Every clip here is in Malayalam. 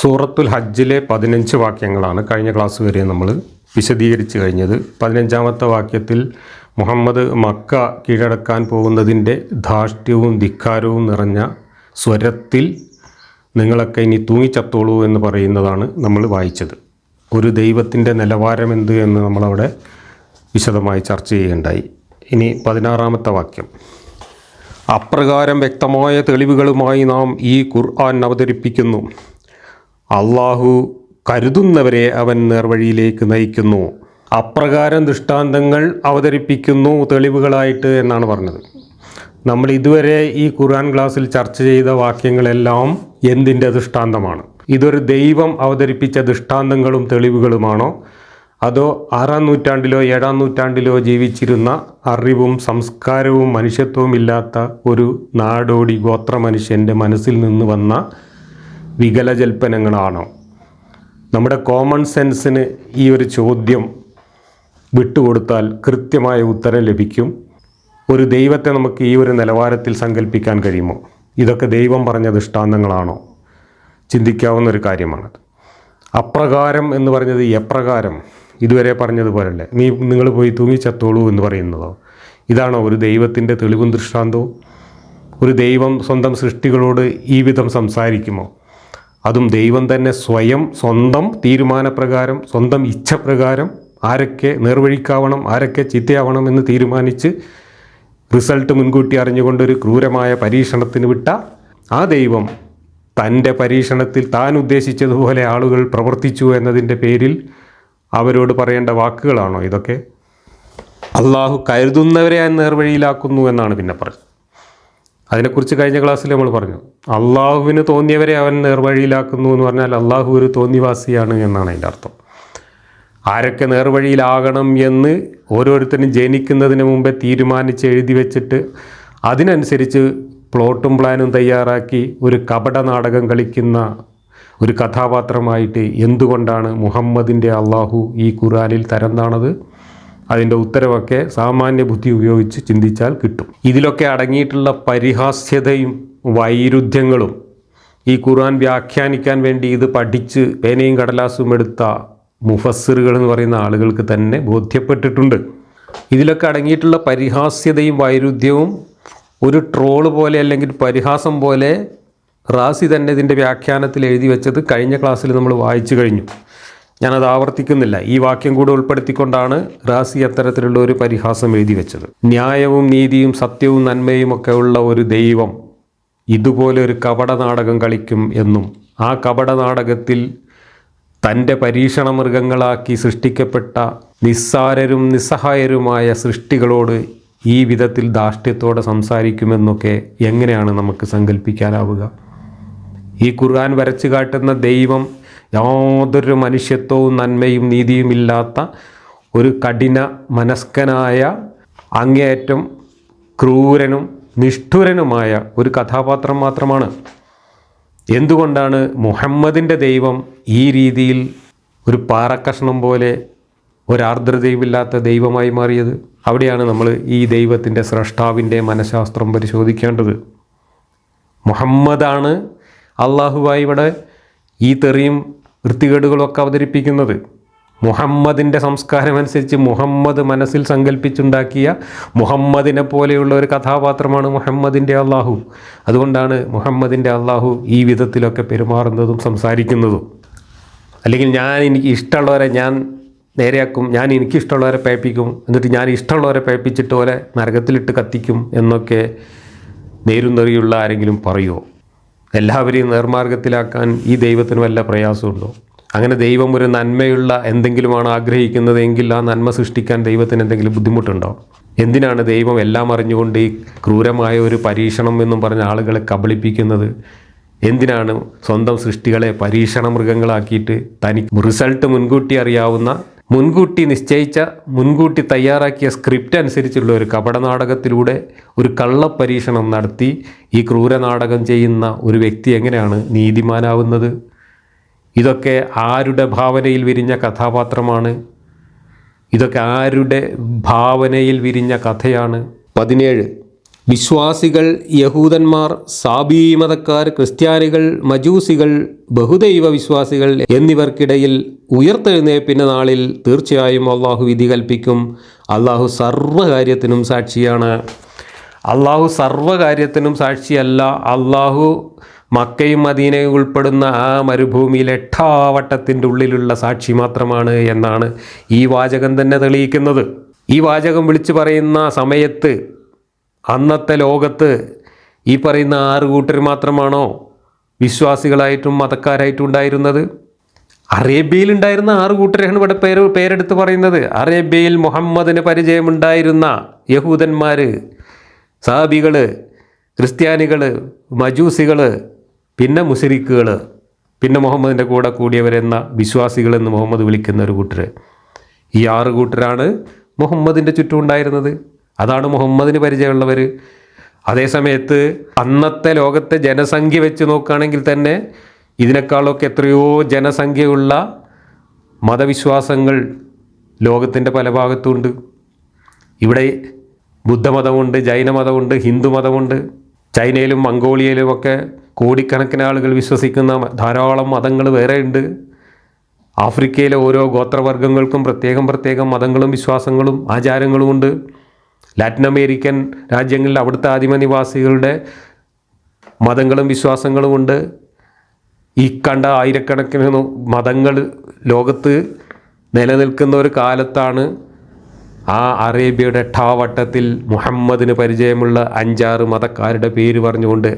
സൂറത്തുൽ ഹജ്ജിലെ 15 വാക്യങ്ങളാണ് കഴിഞ്ഞ ക്ലാസ് വരെ നമ്മൾ വിശദീകരിച്ച് കഴിഞ്ഞത്. 15-ാമത്തെ വാക്യത്തിൽ മുഹമ്മദ് മക്ക കീഴടക്കാൻ പോകുന്നതിൻ്റെ ധാർഷ്ട്യവും ധിക്കാരവും നിറഞ്ഞ സ്വരത്തിൽ നിങ്ങളൊക്കെ ഇനി തൂങ്ങിച്ചത്തോളൂ എന്ന് പറയുന്നതാണ് നമ്മൾ വായിച്ചത്. ഒരു ദൈവത്തിൻ്റെ നിലവാരമെന്ത് എന്ന് നമ്മളവിടെ വിശദമായി ചർച്ച ചെയ്യുകയുണ്ടായി. ഇനി 16-ാമത്തെ വാക്യം, അപ്രകാരം വ്യക്തമായ തെളിവുകളുമായി നാം ഈ ഖുർആൻ അവതരിപ്പിക്കുന്നു. അള്ളാഹു കരുതുന്നവരെ അവൻ നേർവഴിയിലേക്ക് നയിക്കുന്നു. അപ്രകാരം ദൃഷ്ടാന്തങ്ങൾ അവതരിപ്പിക്കുന്നു തെളിവുകളായിട്ട് എന്നാണ് പറഞ്ഞത്. നമ്മൾ ഇതുവരെ ഈ ഖുർആൻ ക്ലാസ്സിൽ ചർച്ച ചെയ്ത വാക്യങ്ങളെല്ലാം എന്തിൻ്റെ ദൃഷ്ടാന്തമാണ്? ഇതൊരു ദൈവം അവതരിപ്പിച്ച ദൃഷ്ടാന്തങ്ങളും തെളിവുകളുമാണോ, അതോ 6-ാം നൂറ്റാണ്ടിലോ 7-ാം നൂറ്റാണ്ടിലോ ജീവിച്ചിരുന്ന അറിവും സംസ്കാരവും മനുഷ്യത്വവും ഇല്ലാത്ത ഒരു നാടോടി ഗോത്ര മനുഷ്യൻ്റെ മനസ്സിൽ നിന്ന് വന്ന വികലജൽപ്പനങ്ങളാണോ? നമ്മുടെ കോമൺ സെൻസിന് ഈ ഒരു ചോദ്യം വിട്ടുകൊടുത്താൽ കൃത്യമായ ഉത്തരം ലഭിക്കും. ഒരു ദൈവത്തെ നമുക്ക് ഈ ഒരു നിലവാരത്തിൽ സങ്കല്പിക്കാൻ കഴിയുമോ? ഇതൊക്കെ ദൈവം പറഞ്ഞ ദൃഷ്ടാന്തങ്ങളാണോ? ചിന്തിക്കാവുന്ന ഒരു കാര്യമാണത്. അപ്രകാരം എന്ന് പറഞ്ഞത് എപ്രകാരം? ഇതുവരെ പറഞ്ഞതുപോലല്ലേ, നിങ്ങൾ പോയി തൂങ്ങിച്ചത്തോളൂ എന്ന് പറയുന്നതോ? ഇതാണോ ഒരു ദൈവത്തിൻ്റെ തെളിവും ദൃഷ്ടാന്തവും? ഒരു ദൈവം സ്വന്തം സൃഷ്ടികളോട് ഈ വിധം സംസാരിക്കുമോ? അതും ദൈവം തന്നെ സ്വന്തം തീരുമാനപ്രകാരം, സ്വന്തം ഇച്ഛപ്രകാരം ആരൊക്കെ നേർവഴിക്കാവണം, ആരൊക്കെ ചിത്തയാവണം എന്ന് തീരുമാനിച്ച് റിസൾട്ട് മുൻകൂട്ടി അറിഞ്ഞുകൊണ്ടൊരു ക്രൂരമായ പരീക്ഷണത്തിന് വിട്ട ആ ദൈവം തൻ്റെ പരീക്ഷണത്തിൽ താൻ ഉദ്ദേശിച്ചതുപോലെ ആളുകൾ പ്രവർത്തിച്ചു എന്നതിൻ്റെ പേരിൽ അവരോട് പറയേണ്ട വാക്കുകളാണോ ഇതൊക്കെ? അള്ളാഹു കരുതുന്നവരെ നേർവഴിയിലാക്കുന്നു എന്നാണ് പിന്നെ പറഞ്ഞത്. അതിനെക്കുറിച്ച് കഴിഞ്ഞ ക്ലാസ്സിൽ നമ്മൾ പറഞ്ഞു. അള്ളാഹുവിന് തോന്നിയവരെ അവൻ നേർവഴിയിലാക്കുന്നു എന്ന് പറഞ്ഞാൽ അള്ളാഹു ഒരു തോന്നിവാസിയാണ് എന്നാണ് അതിൻ്റെ അർത്ഥം. ആരൊക്കെ നേർവഴിയിലാകണം എന്ന് ഓരോരുത്തരും ജനിക്കുന്നതിന് മുമ്പേ തീരുമാനിച്ച് എഴുതി വെച്ചിട്ട് അതിനനുസരിച്ച് പ്ലോട്ടും പ്ലാനും തയ്യാറാക്കി ഒരു കപട നാടകം കളിക്കുന്ന ഒരു കഥാപാത്രമായിട്ട് എന്തുകൊണ്ടാണ് മുഹമ്മദിൻ്റെ അള്ളാഹു ഈ ഖുർആനിൽ തരം താണത്? അതിൻ്റെ ഉത്തരവൊക്കെ സാമാന്യ ബുദ്ധി ഉപയോഗിച്ച് ചിന്തിച്ചാൽ കിട്ടും. ഇതിലൊക്കെ അടങ്ങിയിട്ടുള്ള പരിഹാസ്യതയും വൈരുദ്ധ്യങ്ങളും ഈ ഖുർആൻ വ്യാഖ്യാനിക്കാൻ വേണ്ടി ഇത് പഠിച്ച് പേനയും കടലാസും എടുത്ത മുഫസ്സിറുകൾ എന്ന് പറയുന്ന ആളുകൾക്ക് തന്നെ ബോധ്യപ്പെട്ടിട്ടുണ്ട്. ഇതിലൊക്കെ അടങ്ങിയിട്ടുള്ള പരിഹാസ്യതയും വൈരുദ്ധ്യവും ഒരു ട്രോള് പോലെ അല്ലെങ്കിൽ പരിഹാസം പോലെ റാസി തന്നെ ഇതിൻ്റെ വ്യാഖ്യാനത്തിൽ എഴുതി വെച്ചത് കഴിഞ്ഞ ക്ലാസ്സിൽ നമ്മൾ വായിച്ചു കഴിഞ്ഞു. ഞാനത് ആവർത്തിക്കുന്നില്ല. ഈ വാക്യം കൂടെ ഉൾപ്പെടുത്തിക്കൊണ്ടാണ് റാസി അത്തരത്തിലുള്ള ഒരു പരിഹാസം എഴുതി വെച്ചത്. ന്യായവും നീതിയും സത്യവും നന്മയും ഒക്കെ ഉള്ള ഒരു ദൈവം ഇതുപോലെ ഒരു കപട നാടകം കളിക്കും എന്നും ആ കപട നാടകത്തിൽ തൻ്റെ പരീക്ഷണ മൃഗങ്ങളാക്കി സൃഷ്ടിക്കപ്പെട്ട നിസ്സാരരും നിസ്സഹായരുമായ സൃഷ്ടികളോട് ഈ വിധത്തിൽ ധാർഷ്ട്യത്തോടെ സംസാരിക്കുമെന്നൊക്കെ എങ്ങനെയാണ് നമുക്ക് സങ്കല്പിക്കാനാവുക? ഈ ഖുർആൻ വരച്ചു കാട്ടുന്ന ദൈവം യാതൊരു മനുഷ്യത്വവും നന്മയും നീതിയും ഇല്ലാത്ത ഒരു കഠിന മനസ്കനായ അങ്ങേയറ്റം ക്രൂരനും നിഷ്ഠുരനുമായ ഒരു കഥാപാത്രം മാത്രമാണ്. എന്തുകൊണ്ടാണ് മുഹമ്മദിൻ്റെ ദൈവം ഈ രീതിയിൽ ഒരു പാറക്കഷ്ണം പോലെ ഒരാർദ്രതയുമില്ലാത്ത ദൈവമായി മാറിയത്? അവിടെയാണ് നമ്മൾ ഈ ദൈവത്തിൻ്റെ സ്രഷ്ടാവിൻ്റെ മനഃശാസ്ത്രം പരിശോധിക്കേണ്ടത്. മുഹമ്മദാണ് അള്ളാഹുവായി ഇവിടെ ഈ തെറിയും വൃത്തികേടുകളൊക്കെ അവതരിപ്പിക്കുന്നത്. മുഹമ്മദിൻ്റെ സംസ്കാരം അനുസരിച്ച് മുഹമ്മദ് മനസ്സിൽ സങ്കല്പിച്ചുണ്ടാക്കിയ മുഹമ്മദിനെ പോലെയുള്ള ഒരു കഥാപാത്രമാണ് മുഹമ്മദിൻ്റെ അള്ളാഹു. അതുകൊണ്ടാണ് മുഹമ്മദിൻ്റെ അള്ളാഹു ഈ വിധത്തിലൊക്കെ പെരുമാറുന്നതും സംസാരിക്കുന്നതും. അല്ലെങ്കിൽ എനിക്ക് ഇഷ്ടമുള്ളവരെ ഞാൻ നേരെയാക്കും, ഞാൻ എനിക്കിഷ്ടമുള്ളവരെ പേപ്പിക്കും, എന്നിട്ട് ഞാൻ ഇഷ്ടമുള്ളവരെ പേപ്പിച്ചിട്ട് പോലെ നരകത്തിലിട്ട് കത്തിക്കും എന്നൊക്കെ നേരും നെറിയുള്ള ആരെങ്കിലും പറയുമോ? എല്ലാവരെയും നേർമാർഗത്തിലാക്കാൻ ഈ ദൈവത്തിന് വല്ല പ്രയാസമുണ്ടോ? അങ്ങനെ ദൈവം ഒരു നന്മയുള്ള എന്തെങ്കിലുമാണ് ആഗ്രഹിക്കുന്നത് എങ്കിൽ ആ നന്മ സൃഷ്ടിക്കാൻ ദൈവത്തിന് എന്തെങ്കിലും ബുദ്ധിമുട്ടുണ്ടോ? എന്തിനാണ് ദൈവം എല്ലാം അറിഞ്ഞുകൊണ്ട് ഈ ക്രൂരമായ ഒരു പരീക്ഷണം എന്നും പറഞ്ഞ ആളുകളെ കബളിപ്പിക്കുന്നത്? എന്തിനാണ് സ്വന്തം സൃഷ്ടികളെ പരീക്ഷണ മൃഗങ്ങളാക്കിയിട്ട് തനിക്ക് റിസൾട്ട് മുൻകൂട്ടി അറിയാവുന്ന, മുൻകൂട്ടി നിശ്ചയിച്ച, മുൻകൂട്ടി തയ്യാറാക്കിയ സ്ക്രിപ്റ്റ് അനുസരിച്ചുള്ള ഒരു കപടനാടകത്തിലൂടെ ഒരു കള്ളപ്പരീക്ഷണം നടത്തി ഈ ക്രൂരനാടകം ചെയ്യുന്ന ഒരു വ്യക്തി എങ്ങനെയാണ് നീതിമാനാവുന്നത്? ഇതൊക്കെ ആരുടെ ഭാവനയിൽ വിരിഞ്ഞ കഥാപാത്രമാണ്? ഇതൊക്കെ ആരുടെ ഭാവനയിൽ വിരിഞ്ഞ കഥയാണ്? 17 വിശ്വാസികൾ, യഹൂദന്മാർ, സാബീ മതക്കാർ, ക്രിസ്ത്യാനികൾ, മജൂസികൾ, ബഹുദൈവ വിശ്വാസികൾ എന്നിവർക്കിടയിൽ ഉയർത്തെഴുന്നേൽപ്പിൻ്റെ നാളിൽ തീർച്ചയായും അള്ളാഹു വിധി കൽപ്പിക്കും. അള്ളാഹു സർവ്വകാര്യത്തിനും സാക്ഷിയാണ്. അള്ളാഹു സർവ്വകാര്യത്തിനും സാക്ഷിയല്ല. അള്ളാഹു മക്കയും മദീനയും ഉൾപ്പെടുന്ന ആ മരുഭൂമിയിൽ എട്ടാവട്ടത്തിൻ്റെ ഉള്ളിലുള്ള സാക്ഷി മാത്രമാണ് എന്നാണ് ഈ വാചകം തന്നെ തെളിയിക്കുന്നത്. ഈ വാചകം വിളിച്ചു പറയുന്ന സമയത്ത് അന്നത്തെ ലോകത്ത് ഈ പറയുന്ന 6 കൂട്ടർ മാത്രമാണോ വിശ്വാസികളായിട്ടും മതക്കാരായിട്ടും ഉണ്ടായിരുന്നത്? അറേബ്യയിൽ ഉണ്ടായിരുന്ന 6 കൂട്ടരെയാണ് ഇവിടെ പേരെടുത്ത് പറയുന്നത്. അറേബ്യയിൽ മുഹമ്മദിന് പരിചയമുണ്ടായിരുന്ന യഹൂദന്മാർ, സാബികൾ, ക്രിസ്ത്യാനികൾ, മജൂസികൾ, പിന്നെ മുശ്രിക്കുകൾ, പിന്നെ മുഹമ്മദിൻ്റെ കൂടെ കൂടിയവരെന്ന വിശ്വാസികളെന്ന് മുഹമ്മദ് വിളിക്കുന്ന ഒരു കൂട്ടർ. ഈ 6 കൂട്ടരാണ് മുഹമ്മദിൻ്റെ ചുറ്റും ഉണ്ടായിരുന്നത്. അതാണ് മുഹമ്മദിന് പരിചയമുള്ളവർ. അതേസമയത്ത് അന്നത്തെ ലോകത്തെ ജനസംഖ്യ വെച്ച് നോക്കുകയാണെങ്കിൽ തന്നെ ഇതിനേക്കാളൊക്കെ എത്രയോ ജനസംഖ്യയുള്ള മതവിശ്വാസങ്ങൾ ലോകത്തിൻ്റെ പല ഭാഗത്തുമുണ്ട്. ഇവിടെ ബുദ്ധമതമുണ്ട്, ജൈനമതമുണ്ട്, ഹിന്ദുമതമുണ്ട്. ചൈനയിലും മംഗോളിയയിലുമൊക്കെ കോടിക്കണക്കിന് ആളുകൾ വിശ്വസിക്കുന്ന ധാരാളം മതങ്ങൾ വേറെ ഉണ്ട്. ആഫ്രിക്കയിലെ ഓരോ ഗോത്രവർഗ്ഗങ്ങൾക്കും പ്രത്യേകം മതങ്ങളും വിശ്വാസങ്ങളും ആചാരങ്ങളുമുണ്ട്. ലാറ്റിൻ അമേരിക്കൻ രാജ്യങ്ങളിൽ അവിടുത്തെ ആദിമനിവാസികളുടെ മതങ്ങളും വിശ്വാസങ്ങളുമുണ്ട്. ഈ കണ്ട ആയിരക്കണക്കിന് മതങ്ങൾ ലോകത്ത് നിലനിൽക്കുന്ന ഒരു കാലത്താണ് ആ അറേബ്യയുടെ എട്ടാവട്ടത്തിൽ മുഹമ്മദിന് പരിചയമുള്ള 5-6 മതക്കാരുടെ പേര് പറഞ്ഞുകൊണ്ട്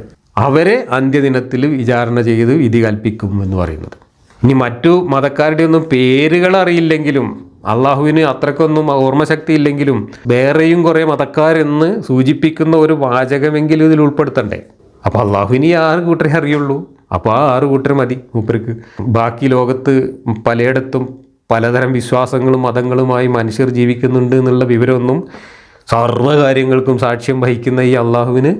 അവരെ അന്ത്യദിനത്തിൽ വിചാരണ ചെയ്ത് വിധി കൽപ്പിക്കും എന്ന് പറയുന്നത്. ഇനി മറ്റു മതക്കാരുടെ ഒന്നും പേരുകൾ അറിയില്ലെങ്കിലും അള്ളാഹുവിന് അത്രയ്ക്കൊന്നും ഓർമ്മശക്തി ഇല്ലെങ്കിലും വേറെയും കുറേ മതക്കാരെന്ന് സൂചിപ്പിക്കുന്ന ഒരു വാചകമെങ്കിലും ഇതിൽ ഉൾപ്പെടുത്തണ്ടേ? അപ്പോൾ അള്ളാഹുവിന് ഈ 6 കൂട്ടരെ അറിയുള്ളൂ. അപ്പോൾ ആ 6 കൂട്ടർ മതി മൂപ്പർക്ക്. ബാക്കി ലോകത്ത് പലയിടത്തും പലതരം വിശ്വാസങ്ങളും മതങ്ങളുമായി മനുഷ്യർ ജീവിക്കുന്നുണ്ട് എന്നുള്ള വിവരമൊന്നും സർവ്വകാര്യങ്ങൾക്കും സാക്ഷ്യം വഹിക്കുന്ന ഈ അള്ളാഹുവിന്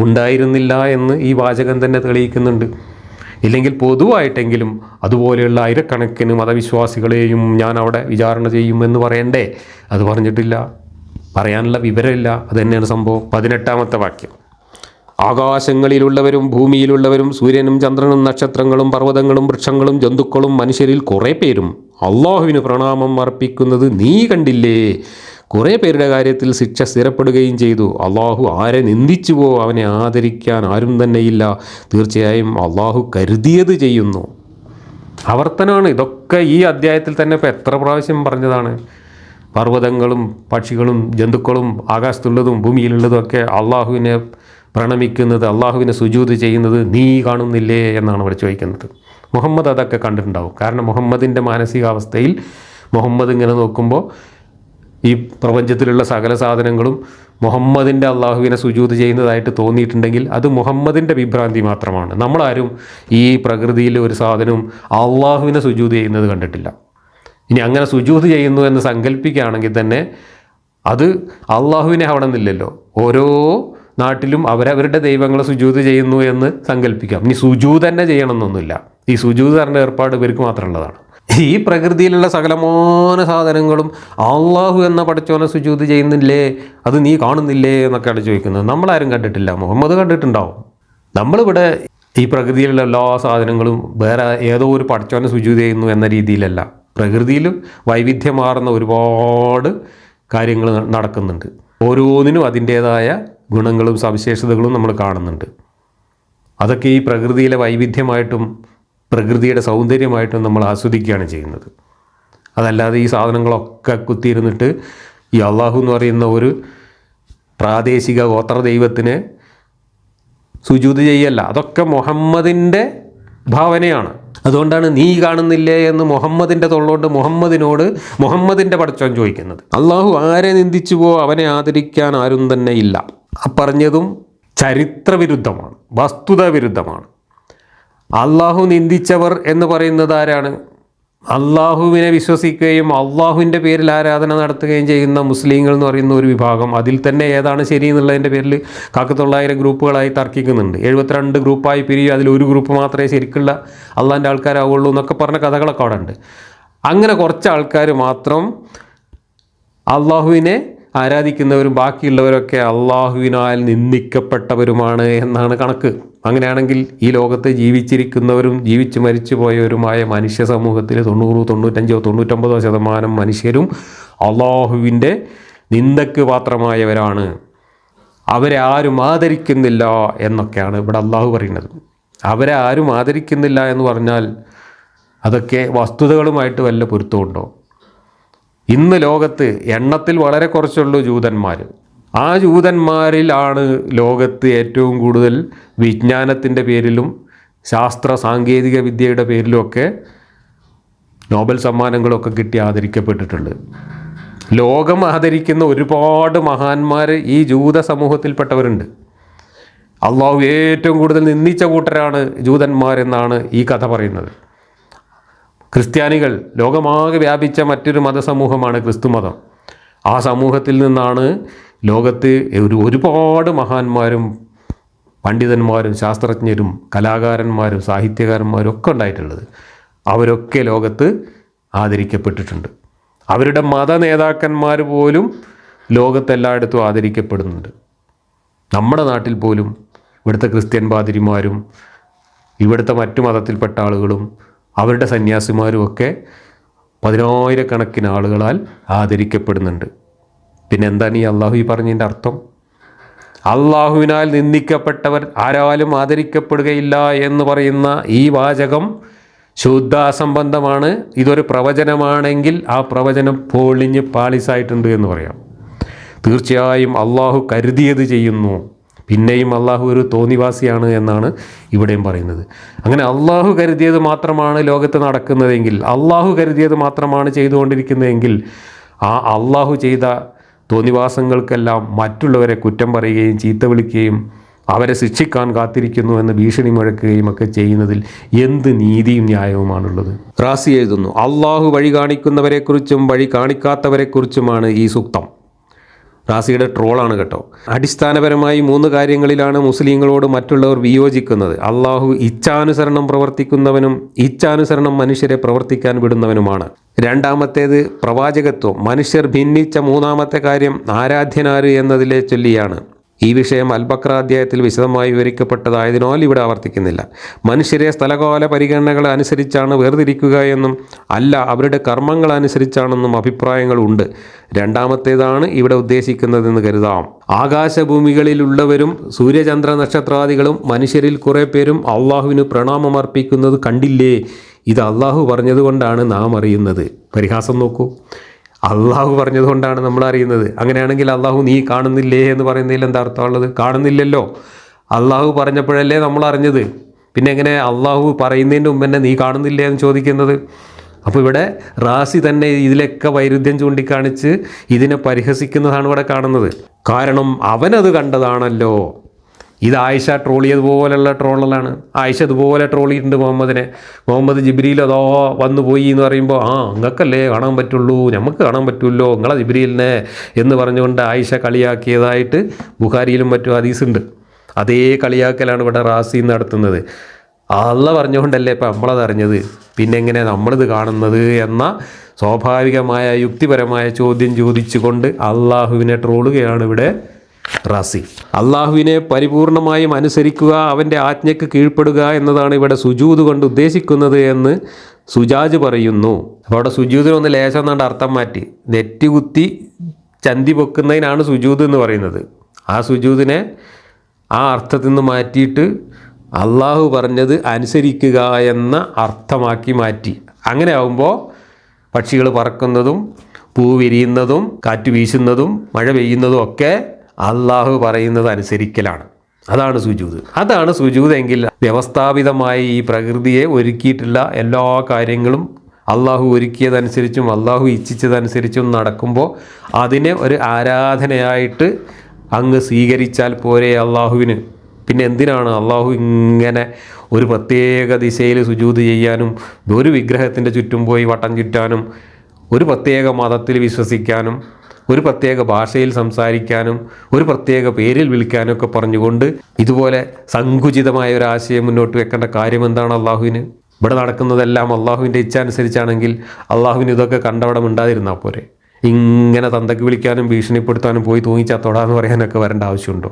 ഉണ്ടായിരുന്നില്ല എന്ന് ഈ വാചകം തന്നെ തെളിയിക്കുന്നുണ്ട്. ഇല്ലെങ്കിൽ പൊതുവായിട്ടെങ്കിലും അതുപോലെയുള്ള ആയിരക്കണക്കിന് മതവിശ്വാസികളെയും ഞാൻ അവിടെ വിചാരണ ചെയ്യുമെന്ന് പറയണ്ടേ? അത് പറഞ്ഞിട്ടില്ല, പറയാനുള്ള വിവരമില്ല. അത് തന്നെയാണ് സംഭവം. 18-ാമത്തെ വാക്യം: ആകാശങ്ങളിലുള്ളവരും ഭൂമിയിലുള്ളവരും സൂര്യനും ചന്ദ്രനും നക്ഷത്രങ്ങളും പർവ്വതങ്ങളും വൃക്ഷങ്ങളും ജന്തുക്കളും മനുഷ്യരിൽ കുറേ പേരും അള്ളാഹുവിന് പ്രണാമം അർപ്പിക്കുന്നത് നീ കണ്ടില്ലേ? കുറേ പേരുടെ കാര്യത്തിൽ ശിക്ഷ സ്ഥിരപ്പെടുകയും ചെയ്തു. അള്ളാഹു ആരെ നിന്ദിച്ചുവോ അവനെ ആദരിക്കാൻ ആരും തന്നെയില്ല. തീർച്ചയായും അള്ളാഹു കരുതിയത് ചെയ്യുന്നു. ആവർത്തനമാണ് ഇതൊക്കെ. ഈ അധ്യായത്തിൽ തന്നെ ഇപ്പോൾ എത്ര പ്രാവശ്യം പറഞ്ഞതാണ്. പർവ്വതങ്ങളും പക്ഷികളും ജന്തുക്കളും ആകാശത്തുള്ളതും ഭൂമിയിലുള്ളതും ഒക്കെ അള്ളാഹുവിനെ പ്രണമിക്കുന്നത്, അള്ളാഹുവിനെ സുജൂദ് ചെയ്യുന്നത് നീ കാണുന്നില്ലേ എന്നാണ് ഇവിടെ ചോദിക്കുന്നത്. മുഹമ്മദ് അതൊക്കെ കണ്ടിട്ടുണ്ടാവും. കാരണം മുഹമ്മദിൻ്റെ മാനസികാവസ്ഥയിൽ മുഹമ്മദ് ഇങ്ങനെ നോക്കുമ്പോൾ ഈ പ്രപഞ്ചത്തിലുള്ള സകല സാധനങ്ങളും മുഹമ്മദിൻ്റെ അള്ളാഹുവിനെ സുജൂദ് ചെയ്യുന്നതായിട്ട് തോന്നിയിട്ടുണ്ടെങ്കിൽ അത് മുഹമ്മദിൻ്റെ വിഭ്രാന്തി മാത്രമാണ്. നമ്മളാരും ഈ പ്രകൃതിയിൽ ഒരു സാധനവും അള്ളാഹുവിനെ സുജൂദ് ചെയ്യുന്നത് കണ്ടിട്ടില്ല. ഇനി അങ്ങനെ സുജൂദ് ചെയ്യുന്നു എന്ന് സങ്കല്പിക്കുകയാണെങ്കിൽ തന്നെ അത് അള്ളാഹുവിനെ ആവണമെന്നില്ലല്ലോ. ഓരോ നാട്ടിലും അവരവരുടെ ദൈവങ്ങളെ സുജൂദ് ചെയ്യുന്നു എന്ന് സങ്കല്പിക്കാം. ഇനി സുജൂദ് തന്നെ ചെയ്യണമെന്നൊന്നുമില്ല. ഈ സുജൂദ് പറഞ്ഞ ഏർപ്പാട് ഇവർക്ക് മാത്രമുള്ളതാണ്. ഈ പ്രകൃതിയിലുള്ള സകലമായ സാധനങ്ങളും അള്ളാഹു എന്ന പടച്ചോനെ സുജൂദ് ചെയ്യുന്നില്ലേ, അത് നീ കാണുന്നില്ലേ എന്നൊക്കെയാണ് ചോദിക്കുന്നത്. നമ്മളാരും കണ്ടിട്ടില്ല, മുഹമ്മദ് കണ്ടിട്ടുണ്ടാവും. നമ്മളിവിടെ ഈ പ്രകൃതിയിലുള്ള എല്ലാ സാധനങ്ങളും വേറെ ഏതോ ഒരു പടച്ചോനെ സുജൂദ് ചെയ്യുന്നു എന്ന രീതിയിലല്ല. പ്രകൃതിയിൽ വൈവിധ്യമാർന്ന ഒരുപാട് കാര്യങ്ങൾ നടക്കുന്നുണ്ട്. ഓരോന്നിനും അതിൻ്റേതായ ഗുണങ്ങളും സവിശേഷതകളും നമ്മൾ കാണുന്നുണ്ട്. അതൊക്കെ ഈ പ്രകൃതിയിലെ വൈവിധ്യമായിട്ടും പ്രകൃതിയുടെ സൗന്ദര്യമായിട്ടും നമ്മൾ ആസ്വദിക്കുകയാണ് ചെയ്യുന്നത്. അതല്ലാതെ ഈ സാധനങ്ങളൊക്കെ കുത്തിയിരുന്നിട്ട് ഈ അള്ളാഹു എന്ന് പറയുന്ന ഒരു പ്രാദേശിക ഗോത്ര ദൈവത്തിന് സുജൂദ് ചെയ്യല്ല. അതൊക്കെ മുഹമ്മദിൻ്റെ ഭാവനയാണ്. അതുകൊണ്ടാണ് നീ കാണുന്നില്ലേ എന്ന് മുഹമ്മദിൻ്റെ തൊള്ളോണ്ട് മുഹമ്മദിനോട് മുഹമ്മദിൻ്റെ പടച്ചോൻ ചോദിക്കുന്നത്. അള്ളാഹു ആരെ നിന്ദിച്ചുവോ അവനെ ആദരിക്കാൻ ആരും തന്നെ ഇല്ല. പറഞ്ഞതും ചരിത്രവിരുദ്ധമാണ്, വസ്തുതാ വിരുദ്ധമാണ്. അള്ളാഹു നിന്ദിച്ചവർ എന്ന് പറയുന്നത് ആരാണ്? അള്ളാഹുവിനെ വിശ്വസിക്കുകയും അള്ളാഹുവിൻ്റെ പേരിൽ ആരാധന നടത്തുകയും ചെയ്യുന്ന മുസ്ലിങ്ങൾ എന്ന് പറയുന്ന ഒരു വിഭാഗം. അതിൽ തന്നെ ഏതാണ് ശരി എന്നുള്ളതിൻ്റെ പേരിൽ 900 ഗ്രൂപ്പുകളായി തർക്കിക്കുന്നുണ്ട്. 72 ഗ്രൂപ്പായി പിരിയും. അതിലൊരു ഗ്രൂപ്പ് മാത്രമേ ശരിക്കുള്ള അള്ളാഹിൻ്റെ ആൾക്കാരാവുള്ളൂ എന്നൊക്കെ പറഞ്ഞ കഥകളൊക്കെ അവിടെ ഉണ്ട്. അങ്ങനെ കുറച്ച് ആൾക്കാർ മാത്രം അള്ളാഹുവിനെ ആരാധിക്കുന്നവരും ബാക്കിയുള്ളവരൊക്കെ അള്ളാഹുവിനാൽ നിന്ദിക്കപ്പെട്ടവരുമാണ് എന്നാണ് കണക്ക്. അങ്ങനെയാണെങ്കിൽ ഈ ലോകത്ത് ജീവിച്ചിരിക്കുന്നവരും ജീവിച്ച് മരിച്ചു പോയവരുമായ മനുഷ്യ സമൂഹത്തിൽ 90, 95, 99% മനുഷ്യരും അള്ളാഹുവിൻ്റെ നിന്ദക്ക് പാത്രമായവരാണ്. അവരെ ആരും ആദരിക്കുന്നില്ല എന്നൊക്കെയാണ് ഇവിടെ അള്ളാഹു പറയുന്നത്. അവരെ ആരും ആദരിക്കുന്നില്ല എന്ന് പറഞ്ഞാൽ അതൊക്കെ വസ്തുതകളുമായിട്ട് വല്ല പൊരുത്തമുണ്ടോ? ഇന്ന് ലോകത്ത് എണ്ണത്തിൽ വളരെ കുറച്ചുള്ളൂ ജൂതന്മാർ. ആ ജൂതന്മാരിലാണ് ലോകത്ത് ഏറ്റവും കൂടുതൽ വിജ്ഞാനത്തിൻ്റെ പേരിലും ശാസ്ത്ര സാങ്കേതിക വിദ്യയുടെ പേരിലുമൊക്കെ നോബൽ സമ്മാനങ്ങളൊക്കെ കിട്ടി ആദരിക്കപ്പെട്ടിട്ടുള്ളത്. ലോകം ആദരിക്കുന്ന ഒരുപാട് മഹാന്മാർ ഈ ജൂത സമൂഹത്തിൽപ്പെട്ടവരുണ്ട്. അള്ളാഹു ഏറ്റവും കൂടുതൽ നിന്ദിച്ച കൂട്ടരാണ് ജൂതന്മാരെന്നാണ് ഈ കഥ പറയുന്നത്. ക്രിസ്ത്യാനികൾ ലോകമാകെ വ്യാപിച്ച മറ്റൊരു മതസമൂഹമാണ് ക്രിസ്തു മതം. ആ സമൂഹത്തിൽ നിന്നാണ് ലോകത്ത് ഒരുപാട് മഹാന്മാരും പണ്ഡിതന്മാരും ശാസ്ത്രജ്ഞരും കലാകാരന്മാരും സാഹിത്യകാരന്മാരും ഒക്കെ ഉണ്ടായിട്ടുള്ളത്. അവരൊക്കെ ലോകത്ത് ആദരിക്കപ്പെട്ടിട്ടുണ്ട്. അവരുടെ മത നേതാക്കന്മാർ പോലും ലോകത്തെല്ലായിടത്തും ആദരിക്കപ്പെടുന്നുണ്ട്. നമ്മുടെ നാട്ടിൽ പോലും ഇവിടുത്തെ ക്രിസ്ത്യൻ പാതിരിമാരും ഇവിടുത്തെ മറ്റു മതത്തിൽപ്പെട്ട ആളുകളും അവരുടെ സന്യാസിമാരും ഒക്കെ 10,000-കണക്കിന് ആളുകളാൽ ആദരിക്കപ്പെടുന്നുണ്ട്. പിന്നെ എന്താണ് ഈ അള്ളാഹു ഈ പറഞ്ഞതിൻ്റെ അർത്ഥം? അള്ളാഹുവിനാൽ നിന്ദിക്കപ്പെട്ടവർ ആരാലും ആദരിക്കപ്പെടുകയില്ല എന്ന് പറയുന്ന ഈ വാചകം ശുദ്ധാസംബന്ധമാണ്. ഇതൊരു പ്രവചനമാണെങ്കിൽ ആ പ്രവചനം പൊളിഞ്ഞ് പാളിസായിട്ടുണ്ട് എന്ന് പറയാം. തീർച്ചയായും അള്ളാഹു കരുതിയത് ചെയ്യുന്നു. പിന്നെയും അള്ളാഹു ഒരു തോന്നിവാസിയാണ് എന്നാണ് ഇവിടെയും പറയുന്നത്. അങ്ങനെ അള്ളാഹു കരുതിയത് മാത്രമാണ് ലോകത്ത് നടക്കുന്നതെങ്കിൽ, അള്ളാഹു കരുതിയത് മാത്രമാണ് ചെയ്തുകൊണ്ടിരിക്കുന്നതെങ്കിൽ, ആ അള്ളാഹു ചെയ്ത തോന്നിവാസങ്ങൾക്കെല്ലാം മറ്റുള്ളവരെ കുറ്റം പറയുകയും ചീത്ത വിളിക്കുകയും അവരെ ശിക്ഷിക്കാൻ കാത്തിരിക്കുന്നു എന്ന് ഭീഷണി മുഴക്കുകയും ഒക്കെ ചെയ്യുന്നതിൽ എന്ത് നീതിയും ന്യായവുമാണുള്ളത്? റാസി എഴുതുന്നു, അള്ളാഹു വഴി കാണിക്കുന്നവരെക്കുറിച്ചും വഴി കാണിക്കാത്തവരെക്കുറിച്ചുമാണ് ഈ സൂക്തം. റാസിയുടെ ട്രോളാണ് കേട്ടോ. അടിസ്ഥാനപരമായി 3 കാര്യങ്ങളിലാണ് മുസ്ലിങ്ങളോട് മറ്റുള്ളവർ വിയോജിക്കുന്നത്. അള്ളാഹു ഇച്ഛാനുസരണം പ്രവർത്തിക്കുന്നവനും ഇച്ഛാനുസരണം മനുഷ്യരെ പ്രവർത്തിക്കാൻ വിടുന്നവനുമാണ്. രണ്ടാമത്തേത് പ്രവാചകത്വം. മനുഷ്യർ ഭിന്നിച്ച 3-ാമത്തെ കാര്യം ആരാധ്യനാര് എന്നതിലെ ചൊല്ലിയാണ്. ഈ വിഷയം അൽ-ബഖറ അധ്യായത്തിൽ വിശദമായി വിവരിക്കപ്പെട്ടതായതിനാൽ ഇവിടെ ആവർത്തിക്കുന്നില്ല. മനുഷ്യരെ സ്ഥലകാല പരിഗണനകൾ അനുസരിച്ചാണ് വേർതിരിക്കുക എന്നും അല്ല അവരുടെ കർമ്മങ്ങൾ അനുസരിച്ചാണെന്നും അഭിപ്രായങ്ങളുണ്ട്. രണ്ടാമത്തേതാണ് ഇവിടെ ഉദ്ദേശിക്കുന്നതെന്ന് കരുതാം. ആകാശഭൂമികളിലുള്ളവരും സൂര്യചന്ദ്ര നക്ഷത്രാദികളും മനുഷ്യരിൽ കുറേ പേരും അള്ളാഹുവിന് പ്രണാമമർപ്പിക്കുന്നത് കണ്ടില്ലേ? ഇത് അള്ളാഹു പറഞ്ഞതുകൊണ്ടാണ് നാം അറിയുന്നത്. പരിഹാസം നോക്കൂ. അള്ളാഹു പറഞ്ഞതുകൊണ്ടാണ് നമ്മൾ അറിയുന്നത്. അങ്ങനെയാണെങ്കിൽ അള്ളാഹു നീ കാണുന്നില്ലേ എന്ന് പറയുന്നതിൽ എന്താ അർത്ഥമുള്ളത്? കാണുന്നില്ലല്ലോ. അള്ളാഹു പറഞ്ഞപ്പോഴല്ലേ നമ്മൾ അറിഞ്ഞത്. പിന്നെ എങ്ങനെ അള്ളാഹു പറയുന്നതിൻ്റെ മുമ്പ് തന്നെ നീ കാണുന്നില്ലേ എന്ന് ചോദിക്കുന്നത്? അപ്പോൾ ഇവിടെ റാസി തന്നെ ഇതിലൊക്കെ വൈരുദ്ധ്യം ചൂണ്ടിക്കാണിച്ച് ഇതിനെ പരിഹസിക്കുന്നതാണ് ഇവിടെ കാണുന്നത്. കാരണം അവനത് കണ്ടതാണല്ലോ. ഇത് ആയിഷ ട്രോളിയതുപോലെയുള്ള ട്രോളലാണ്. ആയിഷ ഇതുപോലെ ട്രോളിയിട്ടുണ്ട് മുഹമ്മദിനെ. മുഹമ്മദ് ജിബ്രീൽ അതോ വന്നു പോയി എന്ന് പറയുമ്പോൾ നിങ്ങൾക്കല്ലേ കാണാൻ പറ്റുള്ളൂ, നമുക്ക് കാണാൻ പറ്റുമല്ലോ നിങ്ങളെ ജിബ്രീലിനെ എന്ന് പറഞ്ഞുകൊണ്ട് ആയിഷ കളിയാക്കിയതായിട്ട് ബുഖാരിയിലും മറ്റും ഹദീസുണ്ട്. അതേ കളിയാക്കലാണ് ഇവിടെ റാസി നടത്തുന്നത്. അള്ള പറഞ്ഞുകൊണ്ടല്ലേ ഇപ്പം നമ്മളത് അറിഞ്ഞത്, പിന്നെ എങ്ങനെ നമ്മളിത് കാണുന്നത് എന്ന സ്വാഭാവികമായ യുക്തിപരമായ ചോദ്യം ചോദിച്ചുകൊണ്ട് അള്ളാഹുവിനെ ട്രോളുകയാണ് ഇവിടെ റാസി. അള്ളാഹുവിനെ പരിപൂർണമായും അനുസരിക്കുക, അവൻ്റെ ആജ്ഞയ്ക്ക് കീഴ്പ്പെടുക എന്നതാണ് ഇവിടെ സുജൂദ് കൊണ്ട് ഉദ്ദേശിക്കുന്നത് എന്ന് സുജാജ് പറയുന്നു. അപ്പോൾ അവിടെ സുജൂദിനൊന്ന് ലേശം എന്നാണ്ട് അർത്ഥം മാറ്റി നെറ്റ് കുത്തി ചന്തി പൊക്കുന്നതിനാണ് സുജൂദ് എന്ന് പറയുന്നത്. ആ സുജൂദിനെ ആ അർത്ഥത്തിൽ നിന്ന് മാറ്റിയിട്ട് അള്ളാഹു പറഞ്ഞത് അനുസരിക്കുക എന്ന അർത്ഥമാക്കി മാറ്റി. അങ്ങനെ ആകുമ്പോൾ പക്ഷികൾ പറക്കുന്നതും പൂ വിരിയുന്നതും കാറ്റ് വീശുന്നതും മഴ പെയ്യുന്നതും ഒക്കെ അള്ളാഹു പറയുന്നത് അനുസരിക്കലാണ്. അതാണ് സുജൂദ്. അതാണ് സുജൂദ് എങ്കിൽ വ്യവസ്ഥാപിതമായി ഈ പ്രകൃതിയെ ഒരുക്കിയിട്ടുള്ള എല്ലാ കാര്യങ്ങളും അള്ളാഹു ഒരുക്കിയതനുസരിച്ചും അള്ളാഹു ഇച്ഛിച്ചതനുസരിച്ചും നടക്കുമ്പോൾ അതിനെ ഒരു ആരാധനയായിട്ട് അങ്ങ് സ്വീകരിച്ചാൽ പോരെ അള്ളാഹുവിന്. പിന്നെ എന്തിനാണ് അള്ളാഹു ഇങ്ങനെ ഒരു പ്രത്യേക ദിശയിൽ സുജൂദ് ചെയ്യാനും ഒരു വിഗ്രഹത്തിൻ്റെ ചുറ്റും പോയി വട്ടം ചുറ്റാനും ഒരു പ്രത്യേക മതത്തിൽ വിശ്വസിക്കാനും ഒരു പ്രത്യേക ഭാഷയിൽ സംസാരിക്കാനും ഒരു പ്രത്യേക പേരിൽ വിളിക്കാനൊക്കെ പറഞ്ഞുകൊണ്ട് ഇതുപോലെ സങ്കുചിതമായ ഒരു ആശയം മുന്നോട്ട് വെക്കേണ്ട കാര്യം എന്താണ് അള്ളാഹുവിന്? ഇവിടെ നടക്കുന്നതെല്ലാം അള്ളാഹുവിൻ്റെ ഇച്ഛ അനുസരിച്ചാണെങ്കിൽ അള്ളാഹുവിന് ഇതൊക്കെ കണ്ടവിടെ ഉണ്ടാതിരുന്നാൽ പോരെ. ഇങ്ങനെ തന്തയ്ക്ക് വിളിക്കാനും ഭീഷണിപ്പെടുത്താനും പോയി തൂങ്ങിച്ചാത്തോടാന്ന് പറയാനൊക്കെ വരേണ്ട ആവശ്യമുണ്ടോ?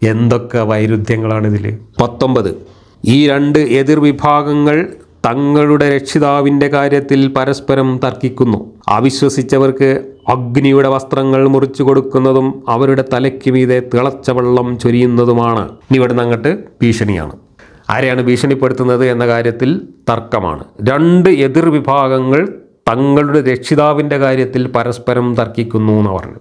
എന്തൊക്കെ വൈരുദ്ധ്യങ്ങളാണിതിൽ. 19. ഈ രണ്ട് എതിർവിഭാഗങ്ങൾ തങ്ങളുടെ രക്ഷിതാവിൻ്റെ കാര്യത്തിൽ പരസ്പരം തർക്കിക്കുന്നു. അവിശ്വസിച്ചവർക്ക് അഗ്നിയുടെ വസ്ത്രങ്ങൾ മുറിച്ചു കൊടുക്കുന്നതും അവരുടെ തലയ്ക്ക് മീതെ തിളച്ച വെള്ളം ചൊരിയുന്നതുമാണ്. ഇനി ഇവിടുന്ന് അങ്ങോട്ട് ഭീഷണിയാണ്. ആരെയാണ് ഭീഷണിപ്പെടുത്തുന്നത് എന്ന കാര്യത്തിൽ തർക്കമാണ്. രണ്ട് എതിർവിഭാഗങ്ങൾ തങ്ങളുടെ രക്ഷിതാവിൻ്റെ കാര്യത്തിൽ പരസ്പരം തർക്കിക്കുന്നു എന്ന് പറഞ്ഞു.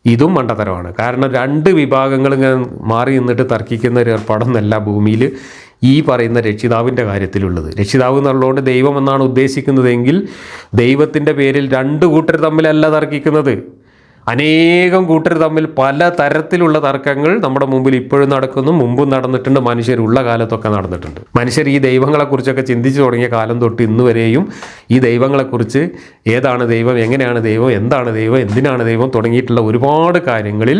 ഇതും മണ്ടത്തരമാണ്. കാരണം രണ്ട് വിഭാഗങ്ങൾ ഇങ്ങനെ മാറി നിന്നിട്ട് തർക്കിക്കുന്ന ഒരു ഏർപ്പാടൊന്നല്ല ഭൂമിയിൽ ഈ പറയുന്ന രക്ഷിതാവിൻ്റെ കാര്യത്തിലുള്ളത്. രക്ഷിതാവ് എന്നുള്ളതുകൊണ്ട് ദൈവം എന്നാണ് ഉദ്ദേശിക്കുന്നതെങ്കിൽ ദൈവത്തിൻ്റെ പേരിൽ രണ്ട് കൂട്ടർ തമ്മിലല്ല തർക്കിക്കുന്നത്. അനേകം കൂട്ടർ തമ്മിൽ പല തരത്തിലുള്ള തർക്കങ്ങൾ നമ്മുടെ മുമ്പിൽ ഇപ്പോഴും നടക്കുന്നു, മുമ്പും നടന്നിട്ടുണ്ട്, മനുഷ്യരുള്ള കാലത്തൊക്കെ നടന്നിട്ടുണ്ട്. മനുഷ്യർ ഈ ദൈവങ്ങളെക്കുറിച്ചൊക്കെ ചിന്തിച്ചു തുടങ്ങിയ കാലം തൊട്ട് ഇന്ന് വരെയും ഈ ദൈവങ്ങളെക്കുറിച്ച് ഏതാണ് ദൈവം, എങ്ങനെയാണ് ദൈവം, എന്താണ് ദൈവം, എന്തിനാണ് ദൈവം തുടങ്ങിയിട്ടുള്ള ഒരുപാട് കാര്യങ്ങളിൽ